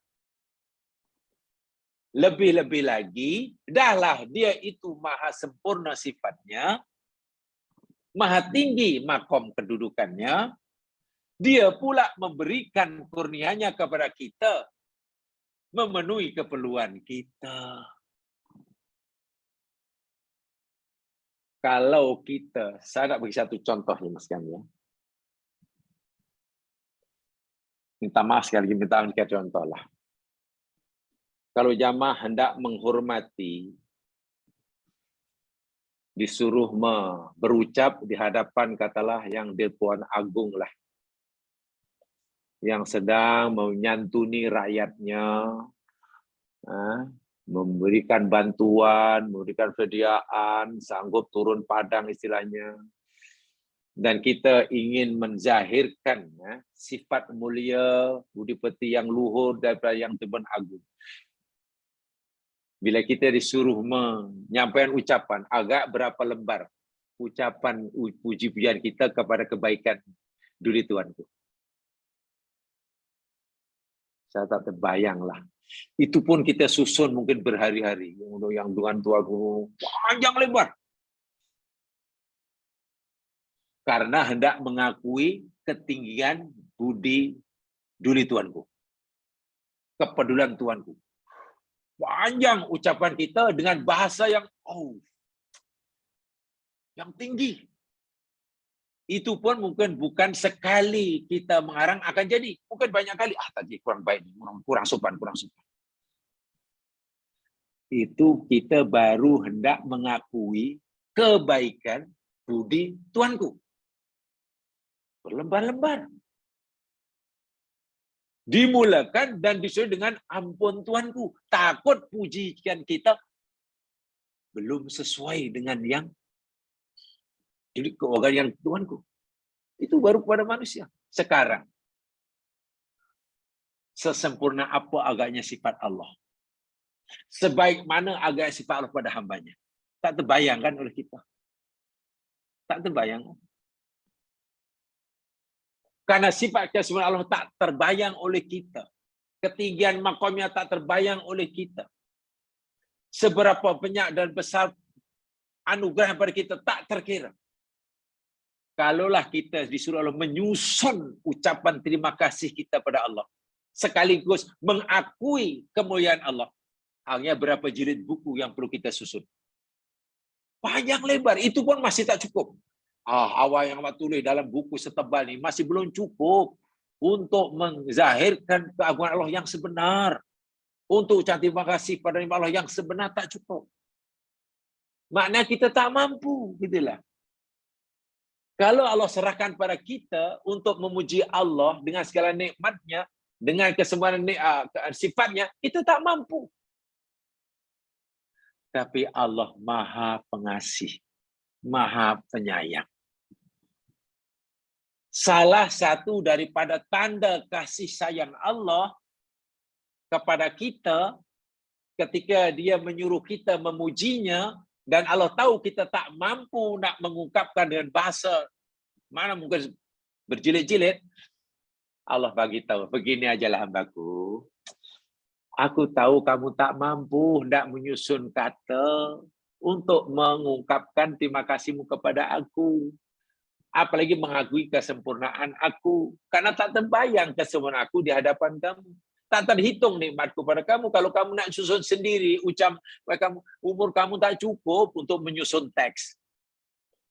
Lebih-lebih lagi, dahlah dia itu maha sempurna sifatnya, maha tinggi makom kedudukannya, dia pula memberikan kurnianya kepada kita, memenuhi keperluan kita. Kalau kita, saya nak bagi satu contoh ya mas kami ya. Minta maaf sekali lagi, minta contoh lah. Kalau jamaah hendak menghormati, disuruh berucap di hadapan katalah yang Dewan Agung lah, yang sedang menyantuni rakyatnya, memberikan bantuan, memberikan sediaan, sanggup turun padang istilahnya. Dan kita ingin menzahirkan sifat mulia, budi pekerti yang luhur daripada yang Dewan Agung. Bila kita disuruh menyampaikan ucapan, agak berapa lembar ucapan puji-pujian kita kepada kebaikan diri Tuanku. Saya tak terbayanglah. Itu pun kita susun mungkin berhari-hari. Untuk yang Tuhan Tuanku panjang lebar. Karena hendak mengakui ketinggian budi diri Tuanku. Kepedulian Tuanku. Panjang ucapan kita dengan bahasa yang yang tinggi. Itu pun mungkin bukan sekali kita mengarang akan jadi. Mungkin banyak kali, tadi kurang baik, kurang sopan. Itu kita baru hendak mengakui kebaikan budi Tuanku. Berlembar-lembar. Dimulakan dan disuruh dengan ampun Tuanku. Takut pujian kita belum sesuai dengan yang jadi kewajiban yang Tuanku. Itu baru kepada manusia. Sekarang, sesempurna apa agaknya sifat Allah? Sebaik mana agak sifat Allah pada hambanya? Tak terbayangkan oleh kita. Tak terbayang. Karena sifat kesempurnaan Allah tak terbayang oleh kita. Ketinggian makamnya tak terbayang oleh kita. Seberapa banyak dan besar anugerah pada kita tak terkira. Kalaulah kita disuruh Allah menyusun ucapan terima kasih kita pada Allah, sekaligus mengakui kemuliaan Allah, hanya berapa jilid buku yang perlu kita susun? Panjang lebar, itu pun masih tak cukup. Awal yang awak tulis dalam buku setebal ini masih belum cukup untuk menzahirkan keagungan Allah yang sebenar. Untuk ucap terima kasih pada Allah yang sebenar tak cukup. Maknanya kita tak mampu, gitulah. Kalau Allah serahkan pada kita untuk memuji Allah dengan segala nikmatnya, dengan kesempurnaan sifatnya, kita tak mampu. Tapi Allah Maha Pengasih, Maha Penyayang. Salah satu daripada tanda kasih sayang Allah kepada kita ketika Dia menyuruh kita memujinya, dan Allah tahu kita tak mampu nak mengungkapkan dengan bahasa mana mungkin berjilid-jilid, Allah bagi tahu, begini ajalah hambaku. Aku tahu kamu tak mampu hendak menyusun kata untuk mengungkapkan terima kasihmu kepada aku. Apalagi mengakui kesempurnaan aku. Karena tak terbayang kesempurnaan aku di hadapan kamu. Tak terhitung nikmatku pada kamu. Kalau kamu nak susun sendiri, umur kamu tak cukup untuk menyusun teks.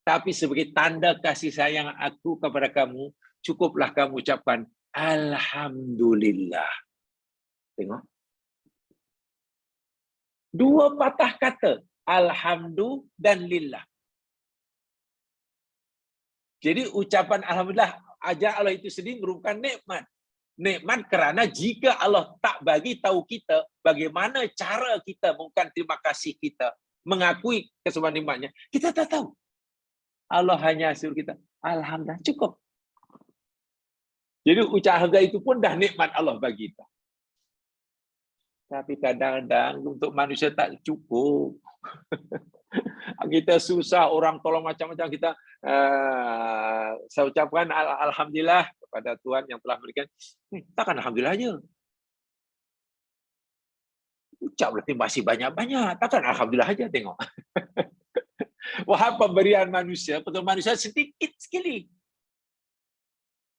Tapi sebagai tanda kasih sayang aku kepada kamu, cukuplah kamu ucapkan Alhamdulillah. Tengok. Dua patah kata. Alhamdulillah dan lillah. Jadi ucapan Alhamdulillah, ajar Allah itu sendiri merupakan nikmat. Nikmat kerana jika Allah tak bagi tahu kita bagaimana cara kita mengucapkan terima kasih kita, mengakui kesempurnaan nikmatnya, kita tak tahu. Allah hanya suruh kita, Alhamdulillah, cukup. Jadi ucapan Alhamdulillah itu pun dah nikmat Allah bagi kita. Tapi kadang-kadang untuk manusia tak cukup. Kita susah, orang tolong macam-macam, kita saya ucapkan Alhamdulillah kepada Tuhan yang telah memberikan. Takkan Alhamdulillah aja. Ucaplah terima kasih banyak-banyak. Takkan Alhamdulillah aja, tengok. Wahai pemberian manusia, betul manusia sedikit sekali.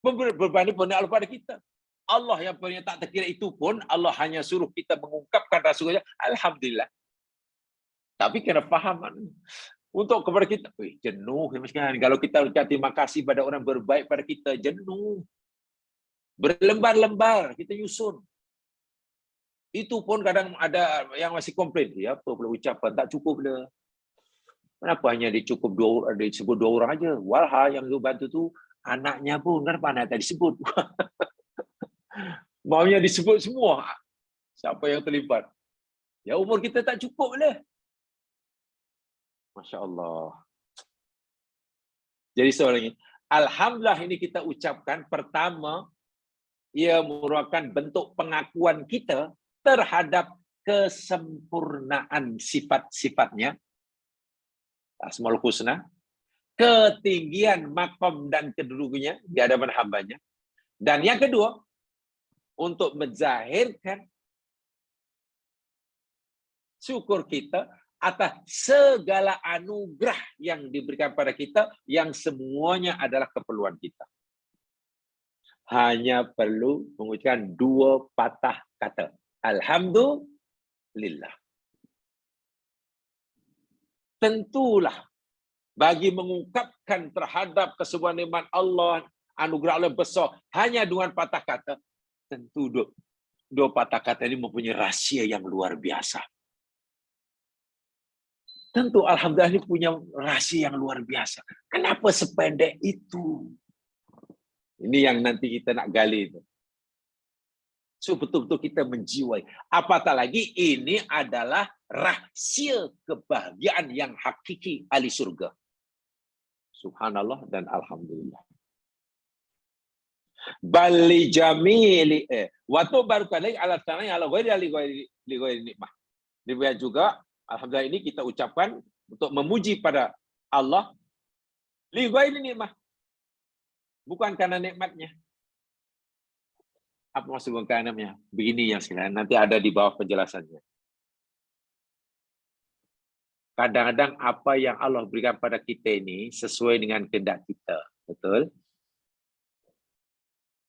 Berbanding pada Allah pada kita. Allah yang punya tak terkira itu pun, Allah hanya suruh kita mengungkapkan rasulnya, Alhamdulillah. Tapi kena faham. Untuk kepada kita, jenuh. Kalau kita ucap terima kasih pada orang berbaik pada kita, jenuh. Berlembar-lembar kita nyusun. Itu pun kadang ada yang masih komplain, ya apa pula ucapan tak cukup dah. Kenapa hanya dicukup disebut 2 orang aja? Walha yang bantu tu anaknya pun kenapa anak tak disebut? Maunya disebut semua. Siapa yang terlibat? Ya umur kita tak cukup lah. Masya Allah. Jadi soalannya, alhamdulillah ini kita ucapkan pertama, ia merupakan bentuk pengakuan kita terhadap kesempurnaan sifat-sifatnya, Asmaul Husna, ketinggian makom dan kedudukannya di hadapan hambanya. Dan yang kedua, untuk menzahirkan syukur kita atas segala anugerah yang diberikan pada kita, yang semuanya adalah keperluan kita. Hanya perlu mengucapkan 2 patah kata. Alhamdulillah. Tentulah bagi mengungkapkan terhadap kesemuanya nikmat Allah, anugerah Allah besar, hanya 2 patah kata. Tentu 2 patah kata ini mempunyai rahsia yang luar biasa. Tentu alhamdulillah ini punya rahsia yang luar biasa. Kenapa sependek itu? Ini yang nanti kita nak gali itu. So betul-betul kita menjiwai. Apatah lagi ini adalah rahsia kebahagiaan yang hakiki ahli surga. Subhanallah dan alhamdulillah. Bali jamili wa tubaraka alaik ala tanai ala ghairi nikmah. Demikian juga alhamdulillah ini kita ucapkan untuk memuji pada Allah li ghairi nikmah. Bukan karena nikmatnya. Apa maksud bukan namanya? Begini yang sekalian, nanti ada di bawah penjelasannya. Kadang-kadang apa yang Allah berikan pada kita ini sesuai dengan kehendak kita. Betul?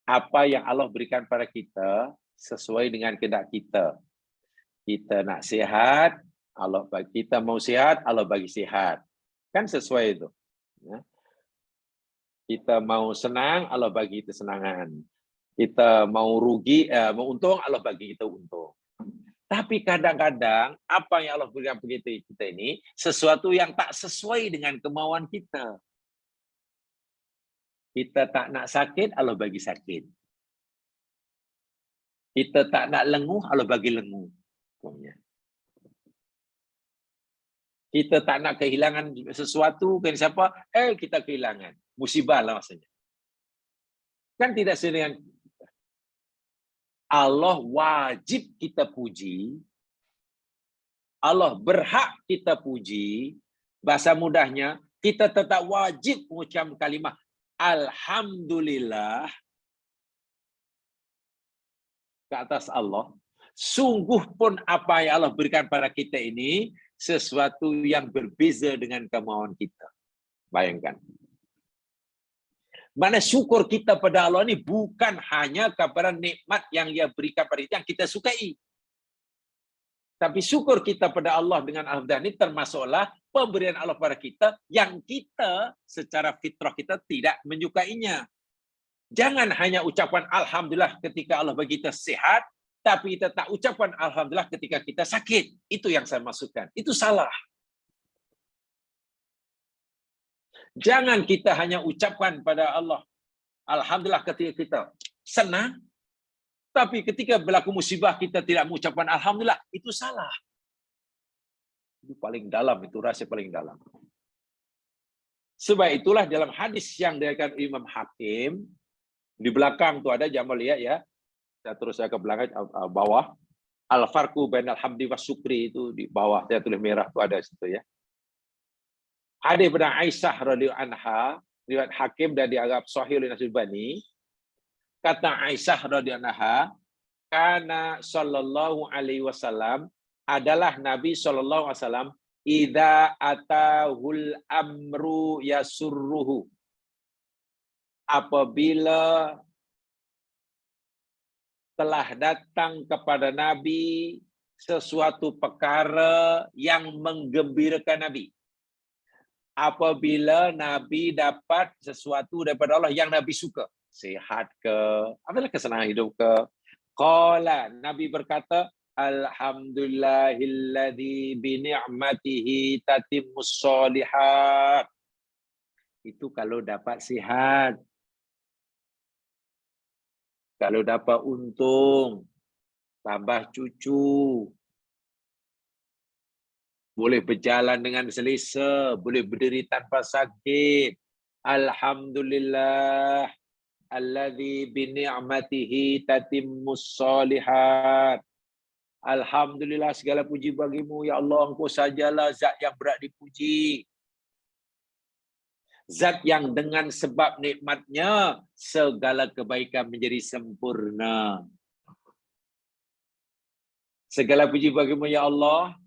Apa yang Allah berikan pada kita sesuai dengan kehendak kita. Kita nak sihat, Allah bagi kita mau sihat, Allah bagi sihat. Kan sesuai itu. Ya. Kita mau senang, Allah bagi kesenangan. Kita mau rugi, mau untung, Allah bagi kita untung. Tapi kadang-kadang apa yang Allah berikan begitu kita ini sesuatu yang tak sesuai dengan kemauan kita. Kita tak nak sakit, Allah bagi sakit. Kita tak nak lenguh, Allah bagi lenguh. Kita tak nak kehilangan sesuatu, kan siapa? Kita kehilangan. Musibah lah maksudnya. Kan tidak sesuai dengan Allah wajib kita puji. Allah berhak kita puji. Bahasa mudahnya, kita tetap wajib mengucap kalimah alhamdulillah ke atas Allah. Sungguh pun apa yang Allah berikan pada kita ini sesuatu yang berbeza dengan kemauan kita. Bayangkan. Mana syukur kita pada Allah ini bukan hanya kepada nikmat yang Dia berikan pada kita yang kita sukai. Tapi syukur kita pada Allah dengan alhamdulillah ini termasuklah pemberian Allah pada kita yang kita secara fitrah kita tidak menyukainya. Jangan hanya ucapan alhamdulillah ketika Allah bagi kita sehat, tapi kita tak ucapan alhamdulillah ketika kita sakit. Itu yang saya maksudkan. Itu salah. Jangan kita hanya ucapkan pada Allah alhamdulillah ketika kita senang, tapi ketika berlaku musibah kita tidak mengucapkan alhamdulillah, itu salah. Itu paling dalam, itu rahsia paling dalam. Sebab itulah dalam hadis yang diriwayatkan Imam Hakim, di belakang tu ada, jangan lihat ya. Saya terus ke belakang bawah. Al-farqu bainal hamdi was syukri itu di bawah, saya tulis merah tu ada situ ya. Hadis pada Aisyah radhiyallahu anha, riwayat Hakim dan dianggap sahih oleh Nasibani. Kata Aisyah radhiyallahu anha, kana sallallahu alaihi wasallam adalah Nabi sallallahu alaihi wasallam idza atahul amru yasurruhu. Apabila telah datang kepada Nabi sesuatu perkara yang menggembirakan Nabi. Apabila Nabi dapat sesuatu daripada Allah yang Nabi suka, sehat ke, adalah kesenangan hidup ke, qala, Nabi berkata, Alhamdulillahilladzi bi ni'matihi tatimmus sholihat. Itu kalau dapat sihat. Kalau dapat untung, tambah cucu, boleh berjalan dengan selesa, boleh berdiri tanpa sakit. Alhamdulillah alladzi bi ni'matihi tatimmus sholihat. Alhamdulillah, segala puji bagimu ya Allah, Engkau sajalah zat yang berat dipuji. Zat yang dengan sebab nikmatnya segala kebaikan menjadi sempurna. Segala puji bagimu ya Allah,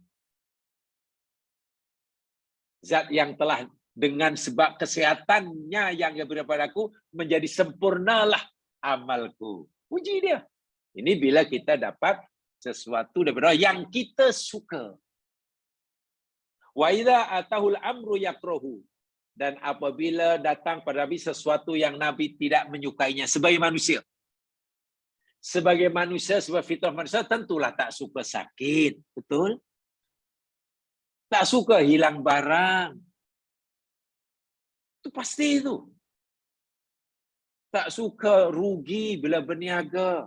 zat yang telah dengan sebab kesehatannya yang diberi padaku menjadi sempurnalah amalku. Puji dia. Ini bila kita dapat sesuatu daripada yang kita suka. Wa idza atahul amru yakrahu. Dan apabila datang pada Nabi sesuatu yang Nabi tidak menyukainya sebagai manusia. Sebagai manusia, sebagai fitrah manusia, tentulah tak suka sakit. Betul? Tak suka hilang barang. Itu pasti itu. Tak suka rugi bila berniaga.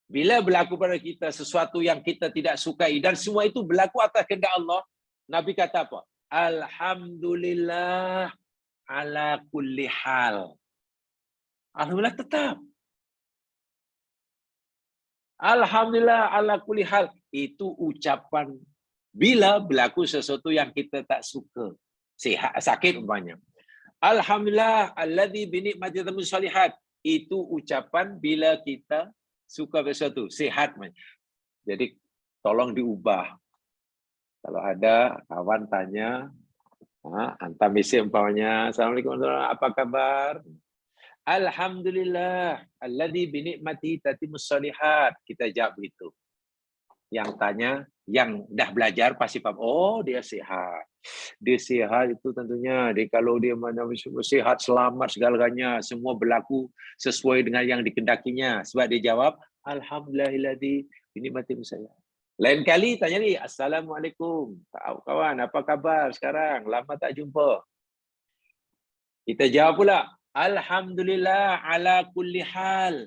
Bila berlaku pada kita sesuatu yang kita tidak sukai dan semua itu berlaku atas kehendak Allah, Nabi kata apa? Alhamdulillah ala kulli hal. Alhamdulillah tetap. Alhamdulillah ala kulli hal. Itu ucapan bila berlaku sesuatu yang kita tak suka. Sihat, sakit umpamanya. Alhamdulillah alladzi bi ni'mati tatimmus sholihat. Itu ucapan bila kita suka sesuatu, sihat. Jadi tolong diubah. Kalau ada kawan tanya, hantar mesej umpamanya, Assalamualaikum warahmatullahi wabarakatuh, apa kabar? Alhamdulillah alladzi bi ni'mati tatimmus sholihat. Kita jawab begitu. Yang tanya, yang dah belajar pasti paham. Oh, dia sihat. Dia sihat itu tentunya. Dia kalau dia sihat, selamat segalanya. Semua berlaku sesuai dengan yang dikehendakinya. Sebab dia jawab, Alhamdulillahilladzi bi ni'mati sholihat. Lain kali tanya ni, Assalamualaikum. Kawan, apa kabar sekarang? Lama tak jumpa. Kita jawab pula, Alhamdulillah ala kulli hal.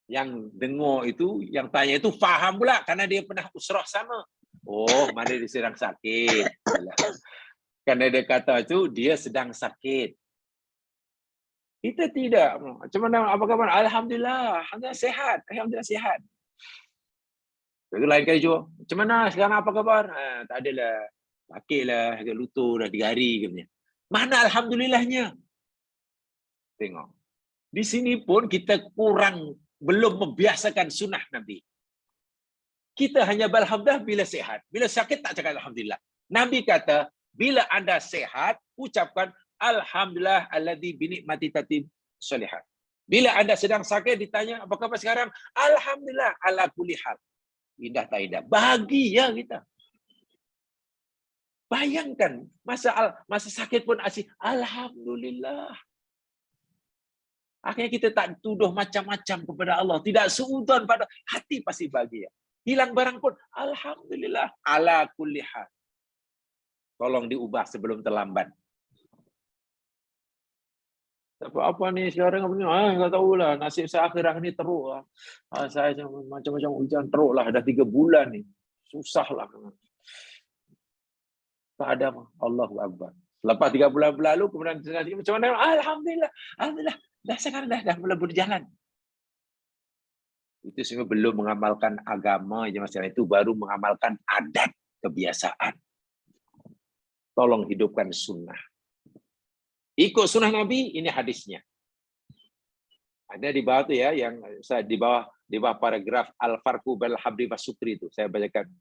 Yang dengar itu, yang tanya itu faham pula karena dia pernah usrah sama. Oh, mana dia sedang sakit. Karena dia kata itu dia sedang sakit. Kita tidak. Macam mana, apa kabar? Alhamdulillah, alhamdulillah sihat. Alhamdulillah sihat. Lain kali jumpa, macam mana sekarang, apa kabar? Tak adalah. Sakitlah, agak lutut dah 3 hari ke punya. Mana alhamdulillahnya? Tengok. Di sini pun kita belum membiasakan sunnah Nabi. Kita hanya beralhamdulillah bila sehat. Bila sakit tak cakap alhamdulillah. Nabi kata, bila anda sehat, ucapkan alhamdulillah alladzi bi ni'mati tatimmus sholihat. Bila anda sedang sakit ditanya, apa khabar sekarang? Alhamdulillah ala kulli hal. Indah tak indah? Bahagia kita. Bayangkan, masa sakit pun asyik, alhamdulillah. Akhirnya kita tak tuduh macam-macam kepada Allah. Tidak seudon pada hati pasti bahagia. Hilang barang pun, alhamdulillah ala kulli hal. Tolong diubah sebelum terlambat. Apa ni sekarang apa ni? Tak tahulah. Nasib saya akhir ni teruk lah. Saya macam-macam hujan teruk lah. Dah 3 bulan ni. Susah lah. Tak ada. Allahu Akbar. Lepas 3 bulan berlalu, kemudian macam mana? Alhamdulillah. Alhamdulillah. Dah sekarang dah mula berjalan. Itu semua belum mengamalkan agama je masalah itu, baru mengamalkan adat kebiasaan. Tolong hidupkan sunnah. Ikut sunnah Nabi, ini hadisnya. Ada di bawah tu ya, yang saya di bawah paragraf Al-Farqu bainal habri was sukri itu saya bacakan.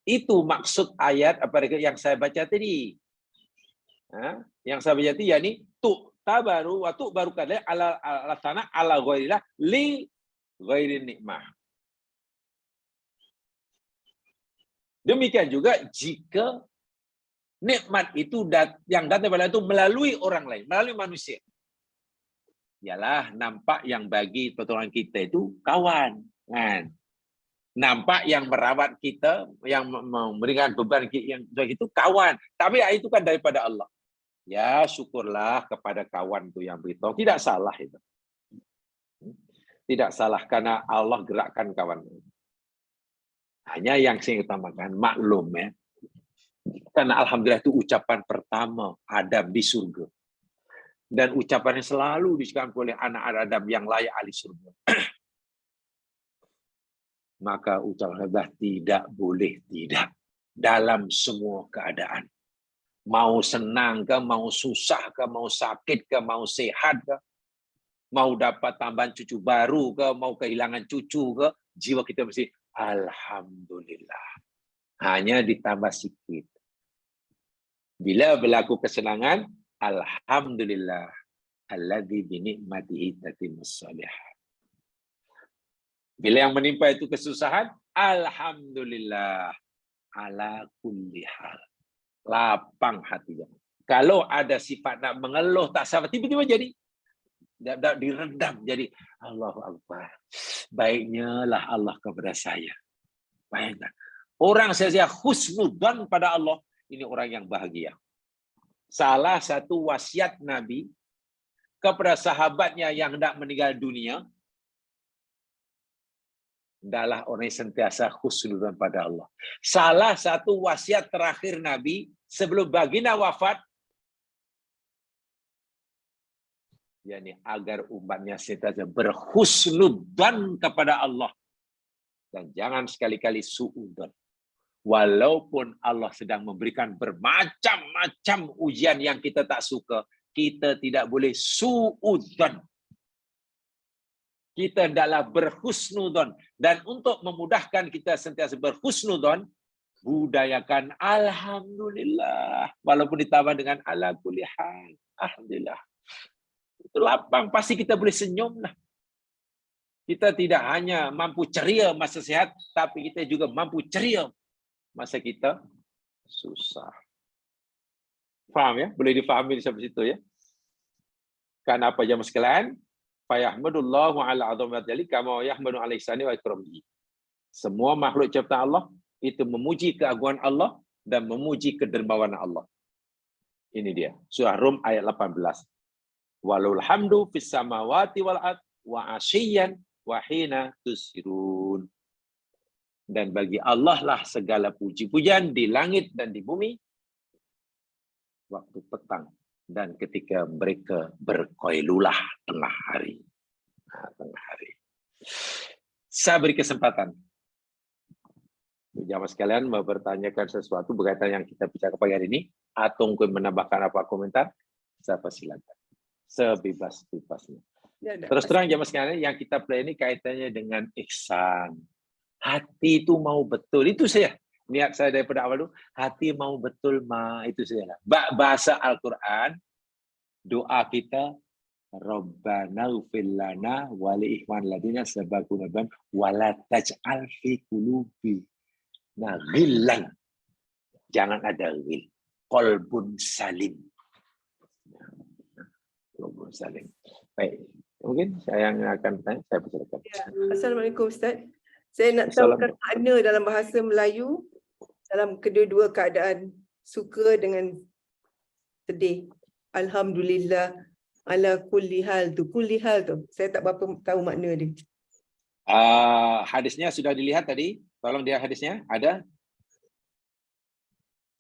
Itu maksud ayat apa yang saya baca tadi. Yang saya baca tadi yakni tabaru wa tubarukan ala sana ala ghairillah li ghairin nikmah. Demikian juga jika nikmat itu yang datang pada itu melalui orang lain, melalui manusia. Ialah nampak yang bagi pertolongan kita itu kawan, kan? Nampak yang merawat kita, yang memberikan beban yang itu kawan. Tapi itu kan daripada Allah. Ya syukurlah kepada kawan itu yang beritahu. Tidak salah itu. Tidak salah karena Allah gerakkan kawan. Hanya yang saya utamakan maklum ya. Karena alhamdulillah itu ucapan pertama Adam di surga. Dan ucapannya selalu disukai oleh anak Adam yang layak ahli surga. Maka ucapan Allah tidak boleh tidak dalam semua keadaan. Mau senang ke, mau susah ke, mau sakit ke, mau sehat ke, mau dapat tambahan cucu baru ke, mau kehilangan cucu ke, jiwa kita mesti alhamdulillah. Hanya ditambah sedikit. Bila berlaku kesenangan, alhamdulillah. Alladzi bi ni'matihi tatimmus shalihat. Bila yang menimpa itu kesusahan, alhamdulillah ala kulli hal. Lapang hatinya. Kalau ada sifat nak mengeluh tak sabar, tiba-tiba jadi diredam jadi Allahu Akbar. Baiknya lah Allah kepada saya. Baiklah. Orang saya husnudzan pada Allah, ini orang yang bahagia. Salah satu wasiat Nabi kepada sahabatnya yang hendak meninggal dunia, adalah orang yang sentiasa husnudzan pada Allah. Salah satu wasiat terakhir Nabi sebelum baginda wafat, yakni agar umatnya sentiasa berhusnudzan kepada Allah dan jangan sekali-kali suudzon. Walaupun Allah sedang memberikan bermacam-macam ujian yang kita tak suka, kita tidak boleh suudzon. Kita hendaklah berhusnudzon. Dan untuk memudahkan kita sentiasa berhusnudzon, budayakan alhamdulillah. Walaupun ditambah dengan ala kulli hal. Alhamdulillah. Itu lapang. Pasti kita boleh senyum lah. Kita tidak hanya mampu ceria masa sehat, tapi kita juga mampu ceria masa kita susah. Faham ya? Boleh difahami sampai situ ya? Karena apa jamaah sekalian? Fayahmadullahu ala azamatihi kama yahmadu ala ihsani wa ikramihi. Semua makhluk ciptaan Allah itu memuji keagungan Allah dan memuji kedermawanan Allah. Ini dia. Surah Rum ayat 18. Walul hamdu fis samawati wal ard wa asyiyan wa hina tusirun. Dan bagi Allah lah segala puji-pujian di langit dan di bumi waktu petang dan ketika mereka berqailulah tengah hari. Tengah hari. Saya beri kesempatan. Jamaah sekalian mau bertanyakan sesuatu berkaitan yang kita bicarakan pagi hari ini atau mungkin menambahkan apa komentar, saya persilakan. Sebebas-bebasnya. Terus terang jamaah sekalian yang kita play ini kaitannya dengan ihsan. Hati itu mau betul. Itu saya. Niat saya daripada awal itu, hati mau betul, itu saja. Bahasa Al-Quran, doa kita, Rabbana ufir lana wa li ikhwan ladina sabaquna bil wa la taj'al fi qulubina ghillan. Jangan ada ghil. Qalbun salim. Qalbun salim. Baik. Mungkin saya yang akan bertanya, saya persilakan. Ya. Assalamualaikum Ustaz. Saya nak tahu makna dalam bahasa Melayu dalam kedua-dua keadaan, suka dengan sedih. Alhamdulillah ala kulli hal tu. Kulli hal tu. Saya tak berapa tahu makna dia. Hadisnya sudah dilihat tadi. Tolong dia hadisnya. Ada?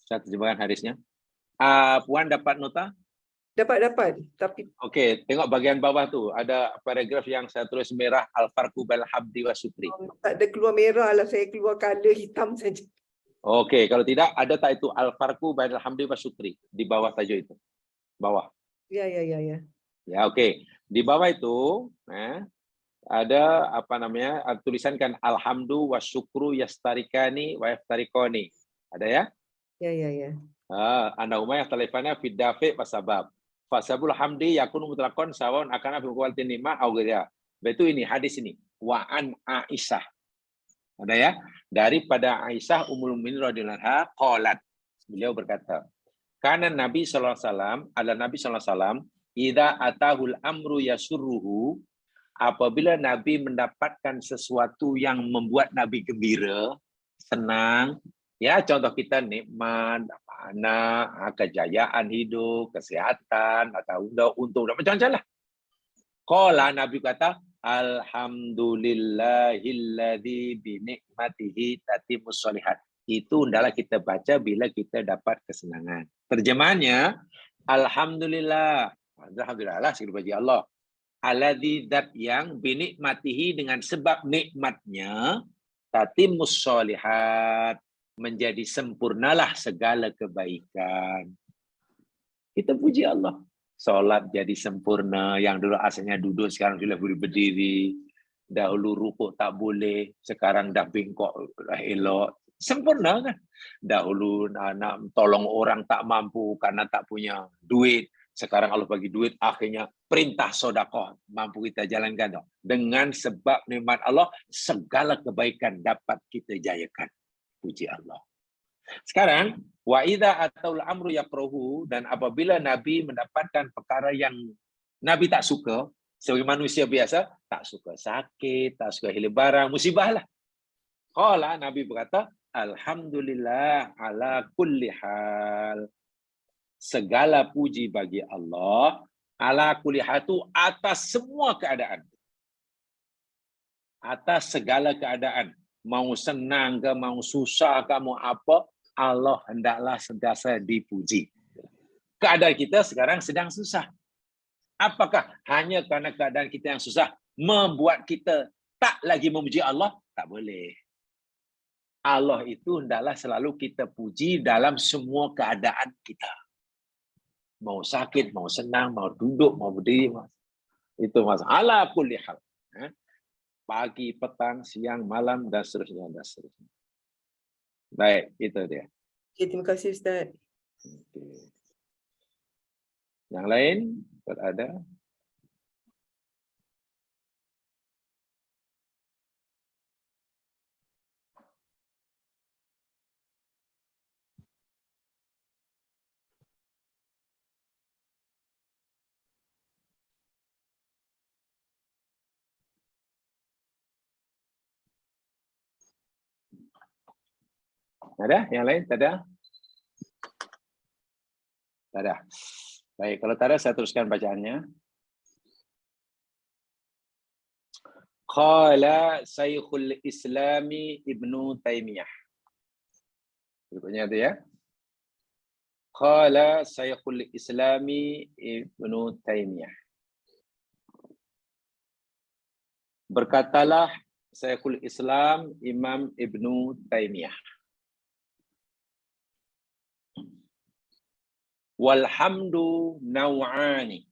Saya terjemahkan hadisnya. Puan dapat nota? Dapat. Tapi okey, tengok bahagian bawah tu. Ada paragraf yang saya tulis merah. Al-farqu bainal habdi wa syukri. Tak ada keluar merah lah. Saya keluar color hitam saja. Okey, kalau tidak, ada tak itu al-farqu bainal hamdi wa syukri di bawah tajuk itu. Bawah. Ya. Ya, okey. Di bawah itu ada apa namanya? Tulisan kan alhamdu wa syukru yastarikani wa yaftariqani. Ada ya? Ya. Anda umayyah talifana fi dafi wa sabab. Fasabul hamdi yakunu mutlaqan sawaun akana fi quwwatin nima au ghayriha. Itu ini hadis ini. Wa an Aisyah. Ada ya? Daripada Aisyah Ummul Mukminin radhiyallahu anha qalat. Beliau berkata, "Kana Nabi sallallahu alaihi wasallam, ala Nabi sallallahu alaihi wasallam idza atahul amru yasurruhu, apabila Nabi mendapatkan sesuatu yang membuat Nabi gembira, senang, ya contoh kita nikmat, anak, kejayaan hidup, kesehatan, atau untung, macam-macam lah. Qala, Nabi kata, alhamdulillahilladzi bi nikmatihi tatimmus sholihat. Itu hendaklah kita baca bila kita dapat kesenangan. Terjemahannya, alhamdulillah, alhamdulillah segala puji Allah. Alladzi, zat yang binikmatihi, dengan sebab nikmatnya, tatimmus sholihat, menjadi sempurnalah segala kebaikan. Kita puji Allah. Solat jadi sempurna, yang dulu asalnya duduk sekarang sudah boleh berdiri. Dahulu rukuk tak boleh, sekarang dah bengkok, dah elok. Sempurna kan? Dahulu nak tolong orang tak mampu karena tak punya duit. Sekarang Allah bagi duit, akhirnya perintah sedekah mampu kita jalankan. Dengan sebab nikmat Allah, segala kebaikan dapat kita jayakan. Puji Allah. Sekarang, wa idza ataul amru yakrahu, dan apabila Nabi mendapatkan perkara yang Nabi tak suka, sebagai manusia biasa, tak suka sakit, tak suka hilang barang, musibah lah. Qala, Nabi berkata, alhamdulillah ala kulli hal. Segala puji bagi Allah, ala kulli hal itu atas semua keadaan. Atas segala keadaan. Mau senang ke, mau susah ke, mau apa, Allah hendaklah sentiasa dipuji. Keadaan kita sekarang sedang susah. Apakah hanya karena keadaan kita yang susah membuat kita tak lagi memuji Allah? Tak boleh. Allah itu hendaklah selalu kita puji dalam semua keadaan kita. Mau sakit, mau senang, mau duduk, mau berdiri. Itu masalah. Ala kulli hal. Pagi, petang, siang, malam, dan seterusnya. Dan seterusnya. Baik, itu dia. Okay, terima kasih Ustaz. Okay. Yang lain ada? Ada? Yang lain? Tak ada? Tak ada. Baik, kalau tak ada, saya teruskan bacaannya. Qala Syekhul Islami Ibnu Taimiyah. Berikutnya itu ya. Qala Syekhul Islami Ibnu Taimiyah. Berkatalah Syekhul Islam Imam Ibnu Taimiyah. Walhamdu naw'ani.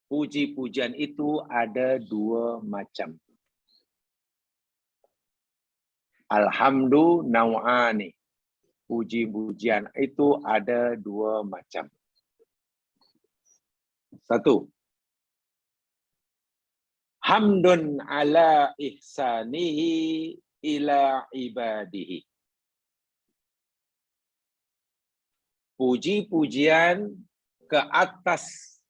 Puji-pujian itu ada dua macam. Alhamdu naw'ani. Puji-pujian itu ada dua macam. Satu. Hamdun ala ihsanihi ila ibadihi. Puji-pujian ke atas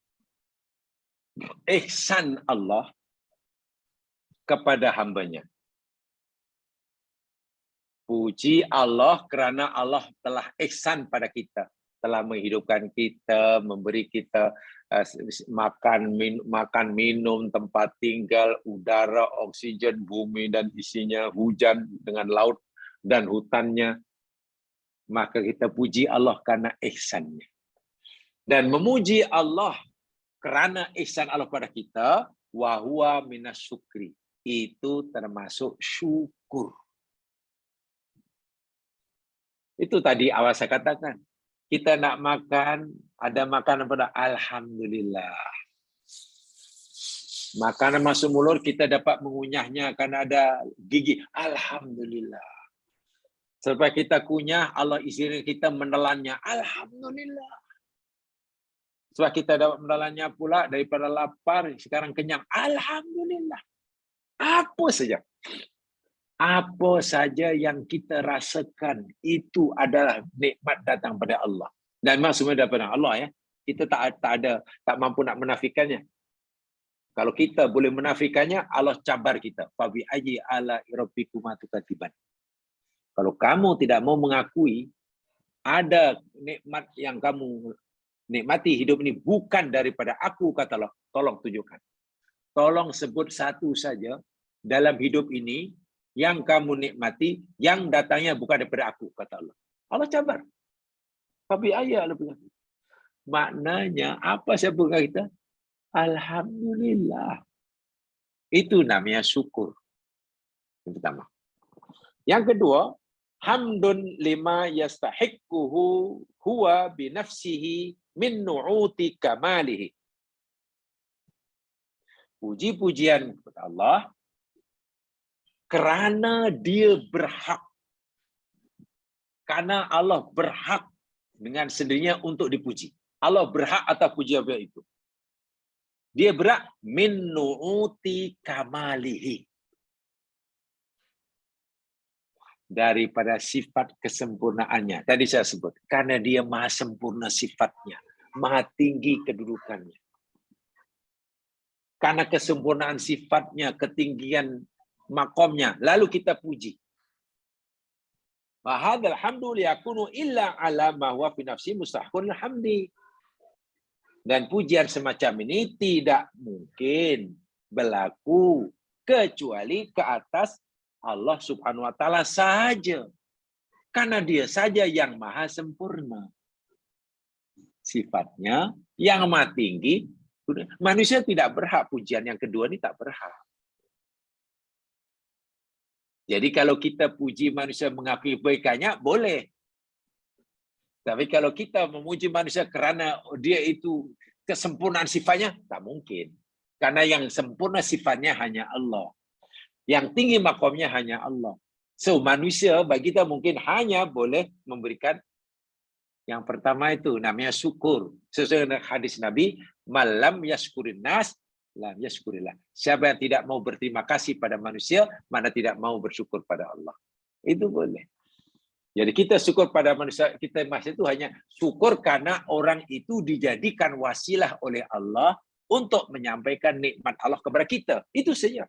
ihsan Allah kepada hambanya. Puji Allah kerana Allah telah ihsan pada kita, telah menghidupkan kita, memberi kita makan, minum, tempat tinggal, udara, oksigen, bumi dan isinya, hujan dengan laut dan hutannya. Maka kita puji Allah kerana ihsannya. Dan memuji Allah kerana ihsan Allah pada kita, wa huwa minas syukri. Itu termasuk syukur. Itu tadi awal saya katakan. Kita nak makan, ada makanan pada alhamdulillah. Makanan masuk mulut, kita dapat mengunyahnya kerana ada gigi. Alhamdulillah. Sampai kita kunyah, Allah izinkan kita menelannya. Alhamdulillah. Sebab kita dapat menelannya pula daripada lapar, sekarang kenyang. Alhamdulillah. Apa saja. Apa saja yang kita rasakan, itu adalah nikmat datang pada Allah. Dan memang semua daripada Allah ya. Kita tak mampu nak menafikannya. Kalau kita boleh menafikannya, Allah cabar kita. Fabi ayyi ala rabbikuma tukadziban. Kalau kamu tidak mau mengakui ada nikmat yang kamu nikmati hidup ini bukan daripada aku, kata Allah, tolong tunjukkan. Tolong sebut satu saja dalam hidup ini yang kamu nikmati yang datangnya bukan daripada aku, kata Allah. Allah cabar. Fabi ayyi ala rabbikuma. Maknanya apa siapa kita? Alhamdulillah. Itu namanya syukur. Yang pertama. Yang kedua, hamdun lima yastahiquhu huwa binafsihi min nu'uti kamalihi. Puji-pujian kepada Allah kerana dia berhak. Karena Allah berhak dengan sendirinya untuk dipuji. Allah berhak atas pujian itu. Dia berhak min nu'uti kamalihi. Daripada sifat kesempurnaannya. Tadi saya sebut. Karena dia maha sempurna sifatnya. Maha tinggi kedudukannya. Karena kesempurnaan sifatnya, ketinggian makomnya. Lalu kita puji. Wahadal hamdu liyakunu illa ala ma huwa fi nafsi mustahqul hamdi. Dan pujian semacam ini tidak mungkin berlaku kecuali ke atas Allah Subhanahu wa taala saja. Karena dia saja yang maha sempurna. Sifatnya yang maha tinggi. Manusia tidak berhak, pujian yang kedua ini tak berhak. Jadi kalau kita puji manusia mengakui kebaikannya, boleh. Tapi kalau kita memuji manusia kerana dia itu kesempurnaan sifatnya, tak mungkin. Karena yang sempurna sifatnya hanya Allah. Yang tinggi makamnya hanya Allah. So, manusia bagi kita mungkin hanya boleh memberikan yang pertama itu, namanya syukur. Sesuai dengan hadis Nabi, malam yaskurin nas, lam yaskurillah. Siapa yang tidak mau berterima kasih pada manusia, mana tidak mau bersyukur pada Allah. Itu boleh. Jadi kita syukur pada manusia, kita masih itu hanya syukur karena orang itu dijadikan wasilah oleh Allah untuk menyampaikan nikmat Allah kepada kita. Itu saja.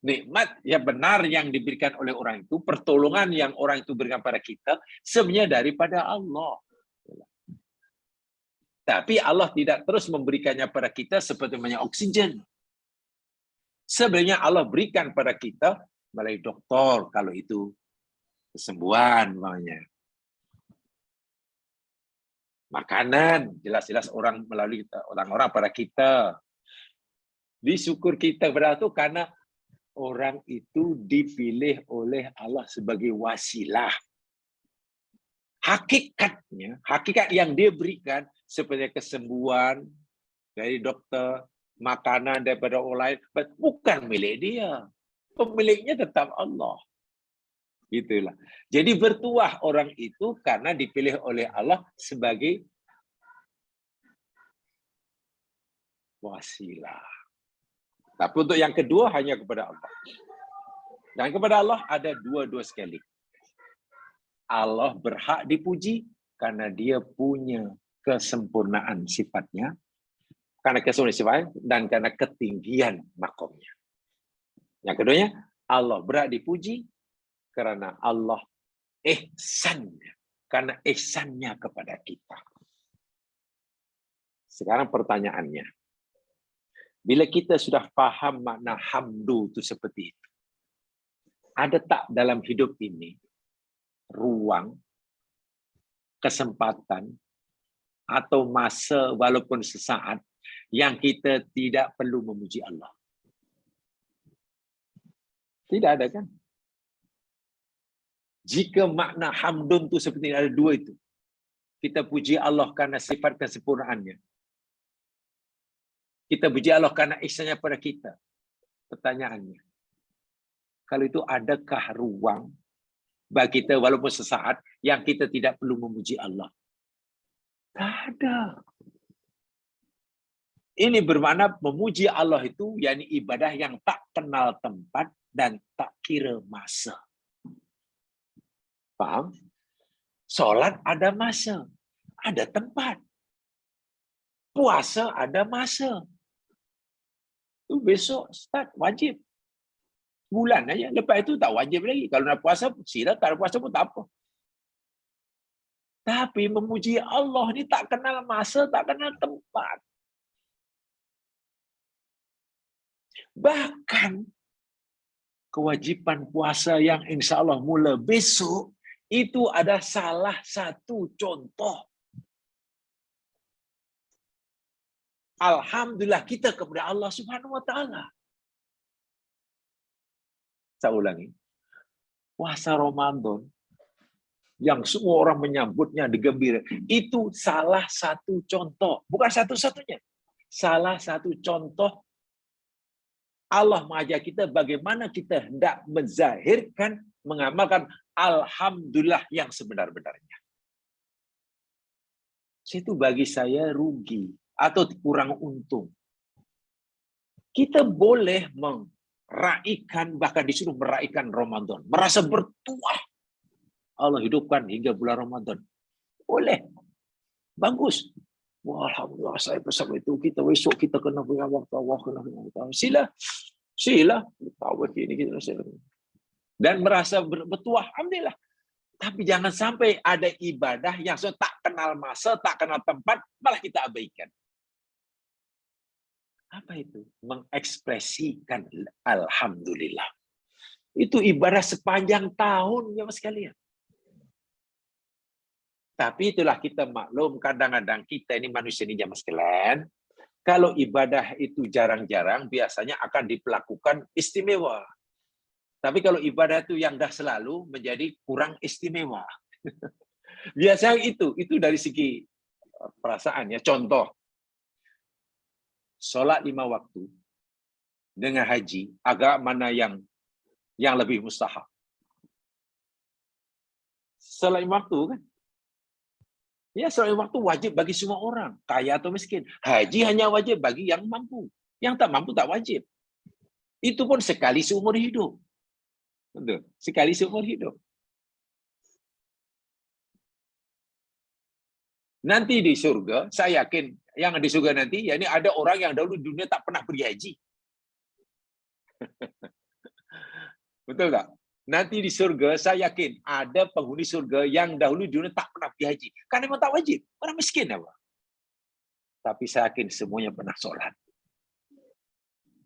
Nikmat yang benar yang diberikan oleh orang itu, pertolongan yang orang itu berikan pada kita, sebenarnya daripada Allah. Tapi Allah tidak terus memberikannya pada kita seperti oksigen. Sebenarnya Allah berikan pada kita melalui dokter kalau itu kesembuhan namanya. Makanan, jelas-jelas orang melalui orang-orang pada kita. Disyukur kita kepada itu karena orang itu dipilih oleh Allah sebagai wasilah. Hakikatnya, hakikat yang dia berikan seperti kesembuhan dari dokter, makanan daripada orang lain, bukan milik dia. Pemiliknya tetap Allah. Itulah. Jadi bertuah orang itu karena dipilih oleh Allah sebagai wasilah. Tapi untuk yang kedua hanya kepada Allah. Dan kepada Allah ada dua sekali. Allah berhak dipuji karena dia punya kesempurnaan sifatnya, karena kesempurnaan sifatnya dan karena ketinggian makomnya. Yang keduanya, Allah berhak dipuji karena Allah ihsannya, karena ihsannya kepada kita. Sekarang pertanyaannya, bila kita sudah paham makna hamdu itu seperti itu, ada tak dalam hidup ini ruang, kesempatan, atau masa walaupun sesaat yang kita tidak perlu memuji Allah? Tidak ada kan? Jika makna hamdun itu seperti ada dua itu. Kita puji Allah karena sifat kesempurnaannya. Kita puji Allah karena ihsannya pada kita. Pertanyaannya, kalau itu adakah ruang bagi kita walaupun sesaat yang kita tidak perlu memuji Allah? Tak ada. Ini bermakna memuji Allah itu yakni ibadah yang tak kenal tempat dan tak kira masa. Faham? Sholat ada masa, ada tempat. Puasa ada masa. Itu besok start wajib. Bulan aja. Lepas itu tak wajib lagi. Kalau nak puasa, sila. Kalau puasa pun tak apa. Tapi memuji Allah ni tak kenal masa, tak kenal tempat. Bahkan kewajipan puasa yang insya Allah mula besok, itu ada salah satu contoh. Alhamdulillah kita kepada Allah Subhanahu wa taala. Saya ulangi. Puasa Ramadan yang semua orang menyambutnya digembira, itu salah satu contoh, bukan satu-satunya. Salah satu contoh Allah mengajar kita bagaimana kita hendak menzahirkan, mengamalkan alhamdulillah yang sebenar-benarnya. Itu bagi saya rugi atau kurang untung. Kita boleh meraihkan, bahkan disuruh meraihkan Ramadan, merasa bertuah. Allah hidupkan hingga bulan Ramadan. Boleh. Bagus. Wah, alhamdulillah saya bersama itu, kita besok kita kena punya waktu Allah, kena punya waktu. Sila. Tahu ini kita sila. Dan merasa bertuah, alhamdulillah. Tapi jangan sampai ada ibadah yang tak kenal masa, tak kenal tempat, malah kita abaikan. Apa itu? Mengekspresikan alhamdulillah. Itu ibadah sepanjang tahun, ya Mas sekalian. Tapi itulah kita maklum, kadang-kadang kita ini manusia ini jamaah sekalian, kalau ibadah itu jarang-jarang, biasanya akan diperlakukan istimewa. Tapi kalau ibadah itu yang dah selalu, menjadi kurang istimewa. Biasanya itu dari segi perasaan ya. Contoh, sholat 5 waktu dengan haji, agak mana yang lebih mustahab? Sholat 5 waktu kan? Ya, sholat 5 waktu wajib bagi semua orang, kaya atau miskin. Haji hanya wajib bagi yang mampu. Yang tak mampu tak wajib. Itu pun sekali seumur hidup. Betul. Sekali seumur hidup. Nanti di surga, saya yakin yang di surga nanti, ya ini ada orang yang dahulu di dunia tak pernah pergi haji. Betul tak? Nanti di surga, saya yakin ada penghuni surga yang dahulu di dunia tak pernah pergi haji. Karena memang tak wajib. Orang miskin apa? Tapi saya yakin semuanya pernah sholat.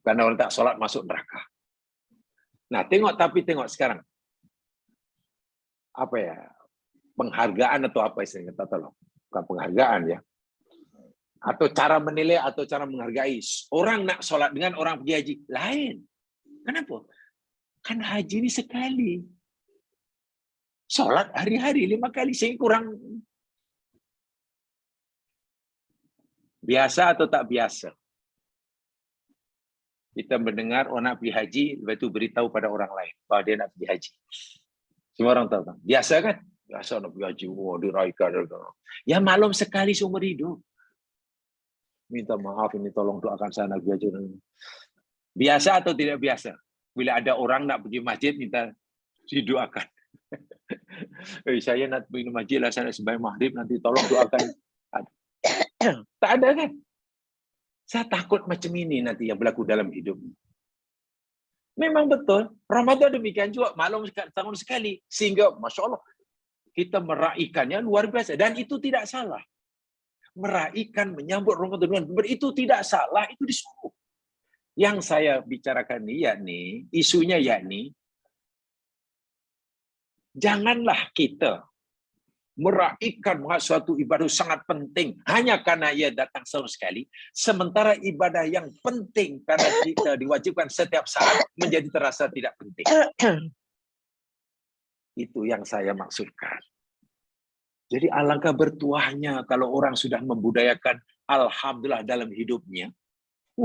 Karena orang tak sholat masuk neraka. Nah, tengok sekarang. Apa ya? Penghargaan atau apa istilahnya? Kita tolong. Bukan penghargaan ya. Atau cara menilai atau cara menghargai. Orang nak sholat dengan orang pergi haji. Lain. Kenapa? Kan haji ini sekali. Sholat hari-hari 5 kali. Sehingga kurang. Biasa atau tak biasa? Kita mendengar orang nak pergi haji, lepas itu beritahu pada orang lain bahawa dia nak pergi haji. Semua orang tahu. Biasa kan? Biasa nak pergi haji. Oh, diraikan. Ya maklum sekali seumur hidup. Minta maaf, ini tolong doakan saya nak pergi haji. Biasa atau tidak biasa? Bila ada orang nak pergi masjid, minta didoakan. Saya nak pergi masjid lah, saya nak sembahyang maghrib, nanti tolong doakan. Tak ada kan? Saya takut macam ini nanti yang berlaku dalam hidup. Memang betul. Ramadan demikian juga. Maklum tahun sekali. Sehingga, Masya Allah, kita meraihkannya luar biasa. Dan itu tidak salah. Meraihkan, menyambut Ramadan. Itu tidak salah, itu disuruh. Yang saya bicarakan ini, isunya yakni, janganlah kita meraihkan suatu ibadah sangat penting hanya karena ia datang setahun sekali, sementara ibadah yang penting karena kita diwajibkan setiap saat menjadi terasa tidak penting. Itu yang saya maksudkan. Jadi alangkah bertuahnya kalau orang sudah membudayakan alhamdulillah dalam hidupnya.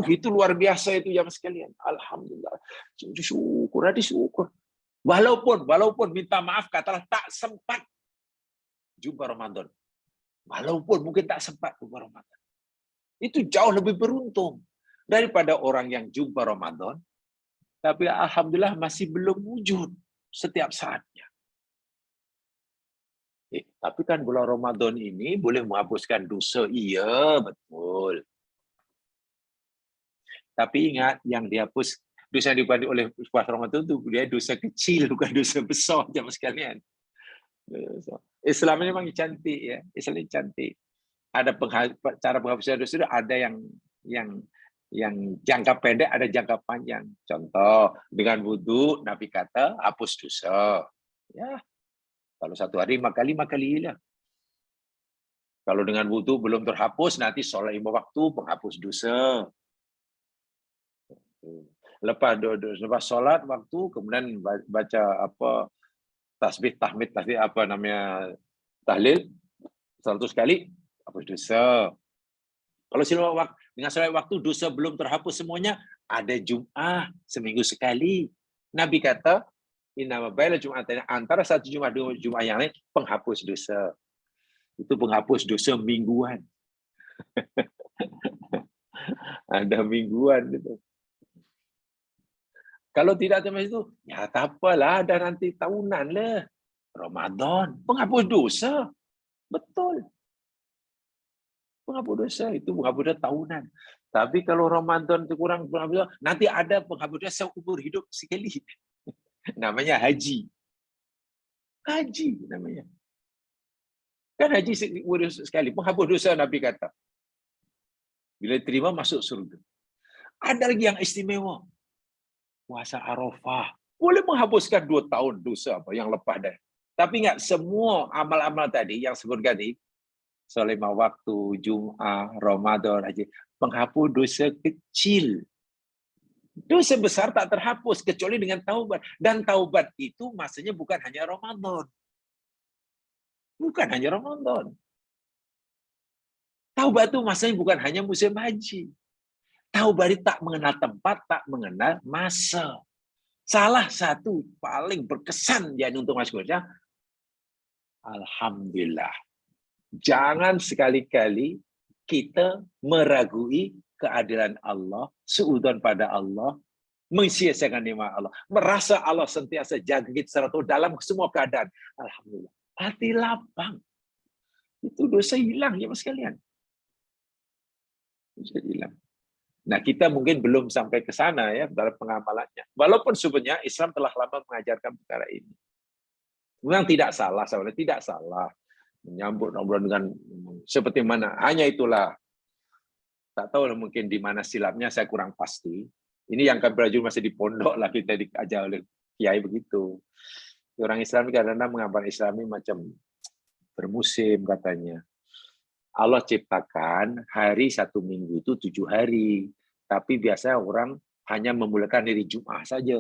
Itu luar biasa itu yang sekalian. Alhamdulillah. Syukur. Walaupun minta maaf katalah tak sempat jumpa Ramadan. Walaupun mungkin tak sempat jumpa Ramadan. Itu jauh lebih beruntung daripada orang yang jumpa Ramadan, tapi alhamdulillah masih belum wujud setiap saatnya. Tapi kan bulan Ramadan ini boleh menghapuskan dosa. Iya, betul. Tapi ingat, yang dihapus, dosa yang dibanding oleh puasa Ramadan itu dia dosa kecil, bukan dosa besar, jemaah sekalian. Islam ini memang cantik ya. Islam ini cantik. Ada cara penghapusan dosa, ada yang jangka pendek, ada jangka panjang. Contoh, dengan wudhu, Nabi kata hapus dosa. Ya, kalau satu hari 5 kali lah. Kalau dengan wudhu belum terhapus, nanti sholat 5 waktu penghapus dosa. Lepas sholat waktu, kemudian baca tasbih, tahmid, tahlil 100 kali, hapus dosa. Kalau dengan sholat waktu dosa belum terhapus semuanya, ada Jum'ah seminggu sekali. Nabi kata, innama baina Jum'atain, antara satu Jum'ah dua Jum'ah yang lain penghapus dosa. Itu penghapus dosa mingguan. Ada mingguan itu. Kalau tidak termasuk itu, ya tak apalah, ada nanti tahunan lah. Ramadan, penghapus dosa. Betul. Penghapus dosa itu penghapus dosa tahunan. Tapi kalau Ramadan itu kurang, nanti ada penghapus dosa seumur hidup sekali. Namanya haji. Haji namanya. Kan haji sekali, penghapus dosa Nabi kata. Bila terima masuk surga. Ada lagi yang istimewa. Puasa Arafah. Boleh menghapuskan 2 tahun dosa apa yang lepas dah. Tapi ingat, semua amal-amal tadi yang sebut tadi, solat 5 waktu, Jum'ah, Ramadan, haji, penghapus dosa kecil. Dosa besar tak terhapus kecuali dengan taubat. Dan taubat itu maksudnya bukan hanya Ramadan. Bukan hanya Ramadan. Taubat itu maksudnya bukan hanya musim haji. Taubat itu tak mengenal tempat, tak mengenal masa. Salah satu paling berkesan jadi untuk masuk surga, alhamdulillah. Jangan sekali-kali kita meragui keadilan Allah, suudzon pada Allah, mensia-siakan nikmat Allah, merasa Allah sentiasa jaga kita dalam semua keadaan. Alhamdulillah. Hati lapang. Itu dosa hilang ya Mas sekalian. Dosa hilang. Nah, kita mungkin belum sampai ke sana ya dalam pengamalannya. Walaupun sebenarnya Islam telah lama mengajarkan perkara ini. Memang tidak salah, sebenarnya tidak salah menyambut Ramadan dengan seperti mana. Hanya itulah, tak tahu mungkin di mana silapnya, saya kurang pasti. Ini yang kami belajar masih di pondok lah, kita diajar oleh kiai begitu. Orang Islam kadang-kadang mengamalkan Islam ini macam bermusim katanya. Allah ciptakan hari 1 minggu itu 7 hari. Tapi biasa orang hanya memulakan hari Jumat saja.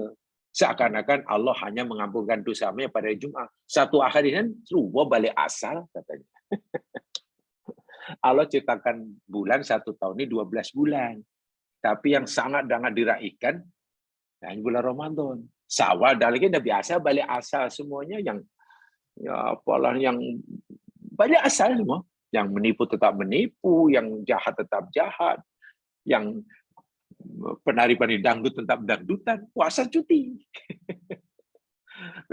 Seakan-akan Allah hanya mengampunkan dosanya pada hari Jumat. Satu hari kan lupa balik asal katanya. Allah ciptakan bulan 1 tahun ini 12 bulan. Tapi yang sangat-sangat diraihkan hanya bulan Ramadan. Sawal dan lagi dah biasa balik asal semuanya, yang ya apalah, yang balik asal semua. Yang menipu tetap menipu, yang jahat tetap jahat, yang penari-penari dangdut tetap dangdutan, puasa cuti.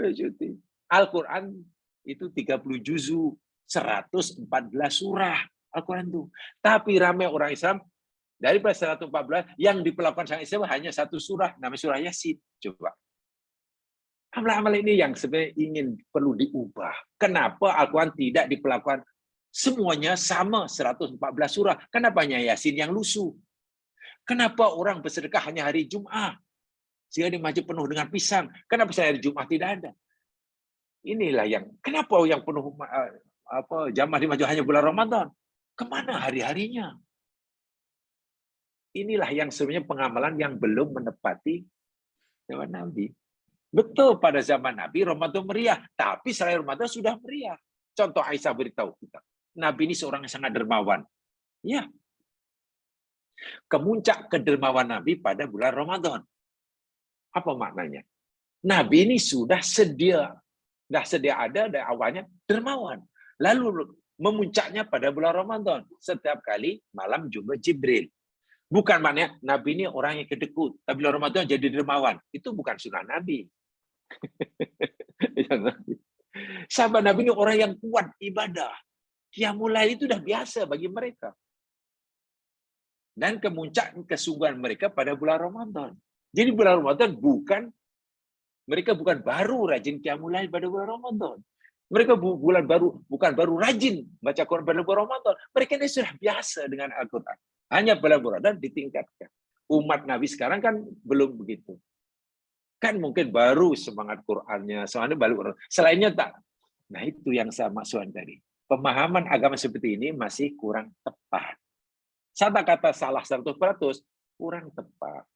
Cuti. Al-Quran itu 30 juzu, 114 surah Al-Quran itu. Tapi ramai orang Islam, daripada 114, yang diperlakukan sang Islam hanya 1 surah, namanya surah Yasin. Coba. Amal-amal ini yang sebenarnya ingin perlu diubah. Kenapa Al-Quran tidak diperlakukan semuanya sama 114 surah? Kenapa hanya Yasin yang lusuh? Kenapa orang bersedekah hanya hari Jumat? Sehingga di masjid penuh dengan pisang. Kenapa hari Jumat tidak ada? Inilah yang, kenapa yang penuh jamaah di masjid hanya bulan Ramadan? Kemana hari-harinya? Inilah yang sebenarnya pengamalan yang belum menepati zaman Nabi. Betul, pada zaman Nabi Ramadan meriah, tapi selain Ramadan sudah meriah. Contoh Aisyah beritahu kita, Nabi ini seorang yang sangat dermawan. Ya. Kemuncak kedermawan Nabi pada bulan Ramadan. Apa maknanya? Nabi ini sudah sedia ada dari awalnya dermawan. Lalu memuncaknya pada bulan Ramadan. Setiap kali malam jumpa Jibril. Bukan maknanya Nabi ini orang yang kedekut, tapi bulan Ramadan jadi dermawan. Itu bukan sunnah Nabi. Sahabat Nabi ini orang yang kuat ibadah. Qiyamul Lail itu udah biasa bagi mereka. Dan kemuncak kesungguhan mereka pada bulan Ramadan. Jadi bulan Ramadan mereka bukan baru rajin Qiyamul Lail pada bulan Ramadan. Mereka bukan baru rajin baca Quran pada bulan Ramadan. Mereka ini sudah biasa dengan Al-Quran. Hanya pada bulan Ramadan ditingkatkan. Umat Nabi sekarang kan belum begitu. Kan mungkin baru semangat Qur'annya, semangatnya baru. Selainnya tak. Nah itu yang saya maksudkan tadi. Pemahaman agama seperti ini masih kurang tepat. Saya tak kata salah 100%, kurang tepat.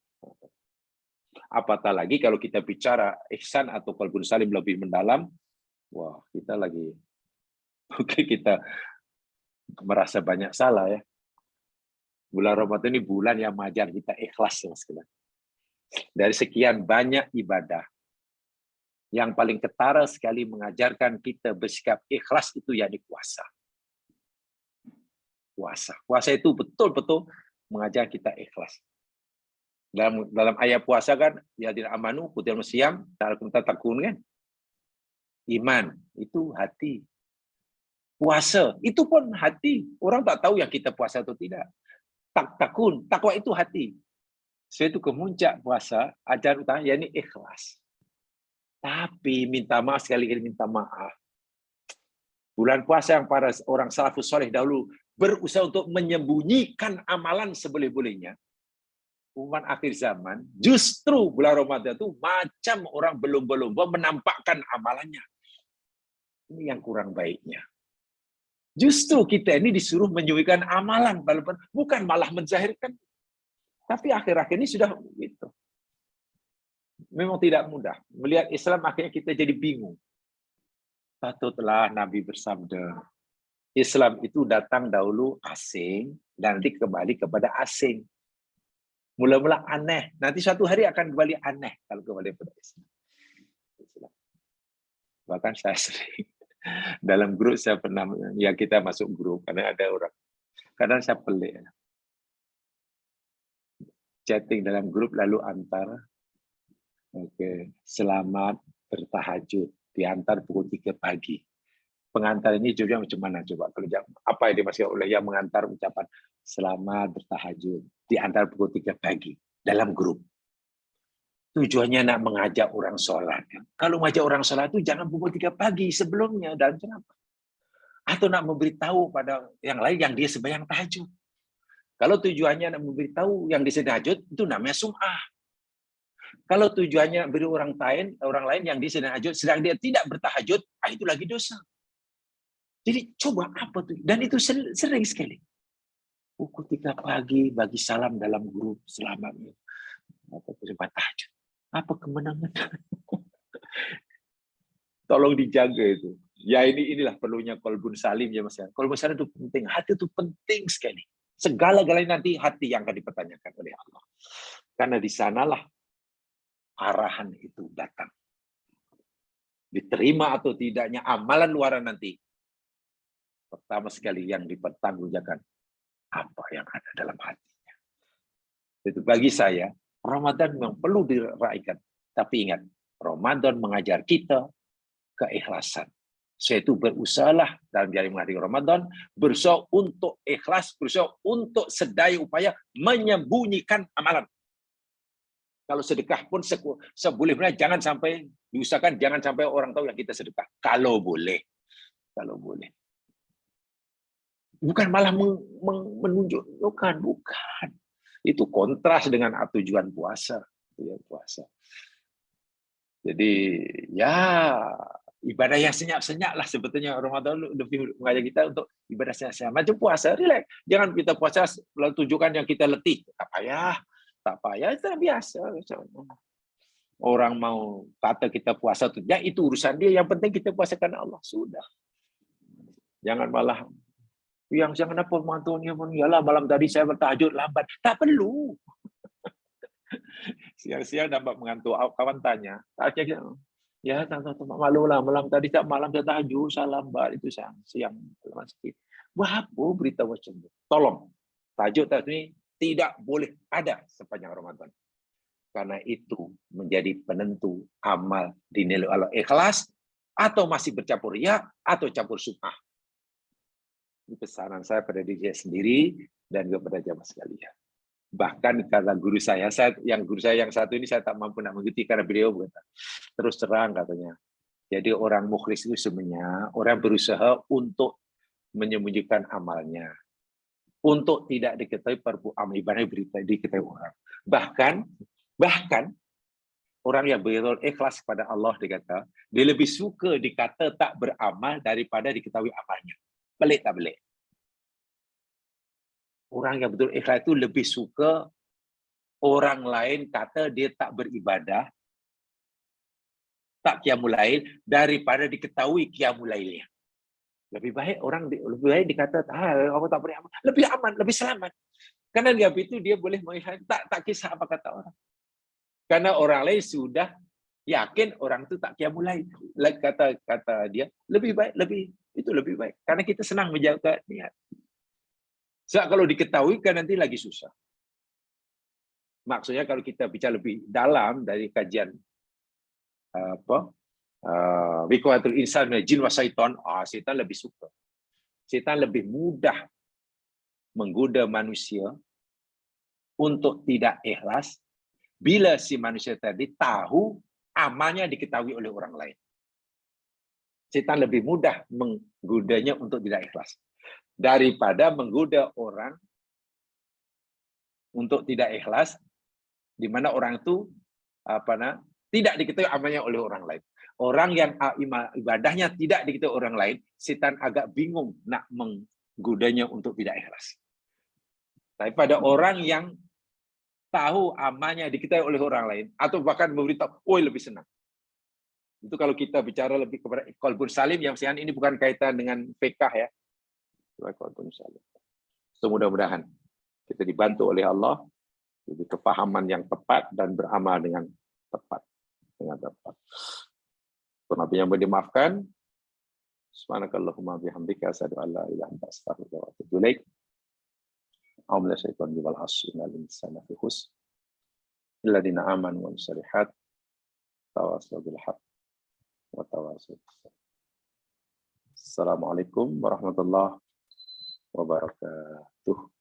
Apatah lagi kalau kita bicara ihsan atau qalbun salim lebih mendalam, wah kita merasa banyak salah ya. Bulan Ramadan ini bulan yang mengajar kita ikhlas ya, Mas. Dari sekian banyak ibadah, yang paling ketara sekali mengajarkan kita bersikap ikhlas itu yakni puasa. Puasa itu betul-betul mengajar kita ikhlas. Dalam ayat puasa kan, ya tidak amanu, kutiba siyam, ta'alakum tatakun kan. Iman itu hati. Puasa itu pun hati. Orang tak tahu yang kita puasa atau tidak. Takun, takwa itu hati. Itu kemuncak puasa, ajaran utama yakni ikhlas. Tapi minta maaf sekali minta maaf. Bulan puasa yang para orang salafus soleh dahulu berusaha untuk menyembunyikan amalan seboleh-bolehnya. Umat akhir zaman, justru bulan Ramadan itu macam orang berlomba-lomba menampakkan amalannya. Ini yang kurang baiknya. Justru kita ini disuruh menyembunyikan amalan, bukan malah menzahirkan. Tapi akhir-akhir ini sudah begitu. Memang tidak mudah. Melihat Islam akhirnya kita jadi bingung. Patutlah Nabi bersabda, Islam itu datang dahulu asing, dan nanti kembali kepada asing. Mula-mula aneh, nanti suatu hari akan kembali aneh kalau kembali kepada Islam. Bahkan saya sering, dalam grup saya pernah, ya kita masuk grup, karena ada orang. Kadang saya pelik. Chatting dalam grup lalu antara, selamat bertahajud, diantar pukul 3 pagi. Pengantar ini jawabnya macam mana coba? Kalau apa yang dimaksudkan oleh yang mengantar ucapan selamat bertahajud, diantar pukul 3 pagi dalam grup. Tujuannya nak mengajak orang sholat. Kalau mengajak orang sholat itu jangan pukul 3 pagi sebelumnya. Dan kenapa? Atau nak memberitahu pada yang lain yang dia sembahyang tahajud. Kalau tujuannya nak memberitahu yang dia tahajud, itu namanya sum'ah. Kalau tujuannya beri orang lain yang dia sedang tahajud, sedang dia tidak bertahajud, itu lagi dosa. Jadi coba apa tuh? Dan itu sering sekali. Pukul 3 pagi bagi salam dalam grup selamat. Apa terima tahajud? Apa kemenangan? Tolong dijaga itu. Ya inilah perlunya qalbun salim ya Mas. Qalbun salim itu penting. Hati itu penting sekali. Segala-galanya nanti hati yang akan dipertanyakan oleh Allah. Karena di sanalah arahan itu datang. Diterima atau tidaknya amalan luaran nanti. Pertama sekali yang dipertanggungjawabkan apa yang ada dalam hatinya. Itu bagi saya, Ramadan memang perlu diraihkan. Tapi ingat, Ramadan mengajar kita keikhlasan. Yaitu berusahalah dalam jari menghadiri Ramadan, berusaha untuk ikhlas, berusaha untuk sedaya upaya menyembunyikan amalan. Kalau sedekah pun seboleh-bolehnya jangan sampai diusahakan, jangan sampai orang tahu yang kita sedekah. Kalau boleh. Bukan malah menunjukkan, bukan. Itu kontras dengan tujuan puasa. Jadi ya ibadah yang senyap-senyap lah sebetulnya. Ramadan lebih mengajak kita untuk ibadah senyap-senyap. Macam puasa, relax. Jangan kita puasa lalu tunjukkan yang kita letih. Tak payah, itu biasa. Orang mau kata kita puasa, ya itu urusan dia. Yang penting kita puasa karena Allah. Sudah. Jangan malah yang jangan apa mantunya pun, yalah malam tadi saya bertahajud lambat. Tak perlu. Siang-siang dapat mengantuk. Kawan tanya, ya tak malu lah malam tadi tak malam saya tahajud, saya lambat itu siang sedikit. Wah, apa berita macam itu? Tolong, tahajud tadi tidak boleh ada sepanjang Ramadan. Karena itu menjadi penentu amal dinilai Allah ikhlas atau masih bercampur riya, atau campur sum'ah. Ini pesanan saya pada diri saya sendiri dan kepada jamaah sekalian. Bahkan kata guru saya yang satu ini saya tak mampu nak mengerti karena beliau berkata, terus terang katanya. Jadi orang mukhlis itu sebenarnya orang berusaha untuk menyembunyikan amalnya, untuk tidak diketahui amal ibadah berita diketahui orang. Bahkan orang yang betul ikhlas kepada Allah dikata, dia lebih suka dikata tak beramal daripada diketahui amalnya. Pelik tak pelik? Orang yang betul ikhlas itu lebih suka orang lain kata dia tak beribadah, tak qiyamul lail daripada diketahui qiyamul lailnya. Lebih baik dikata kamu tak beramal, lebih aman, lebih selamat. Karena dia itu dia boleh mengikhlas, tak kisah apa kata orang. Karena orang lain sudah yakin orang itu tak qiyamul lail. Kata dia lebih baik, lebih baik. Karena kita senang menjaga niat. Sebab kalau diketahui kan nanti lagi susah. Maksudnya kalau kita bicara lebih dalam dari kajian Wiqayatul Insan Jin wa Syaitan, setan lebih suka. Setan lebih mudah menggoda manusia untuk tidak ikhlas bila si manusia tadi tahu amalnya diketahui oleh orang lain. Setan lebih mudah menggodanya untuk tidak ikhlas daripada menggoda orang untuk tidak ikhlas di mana orang itu tidak diketahui amalnya oleh orang lain. Orang yang ibadahnya tidak diketahui orang lain, setan agak bingung nak menggodanya untuk tidak ikhlas. Tapi pada orang yang tahu amalnya diketahui oleh orang lain, atau bahkan memberitahu, lebih senang. Itu kalau kita bicara lebih kepada qalbun salim, yang sian ini bukan kaitan dengan fiqh ya. Qalbun salim. So, mudah-mudahan kita dibantu oleh Allah, jadi kefahaman yang tepat dan beramal dengan tepat. Nabi yang dimaafkan. Subhanakallahumma bihamdika asyhadu an la ilaha illa anta astaghfiruka wa atubu ilaik. A'udzu syaitonir wal asynal insana fi khus. Alladziina aamanu wa shalihat tawassaw bil haqq wa tawassaw bis sabr. Assalamualaikum warahmatullahi wabarakatuh.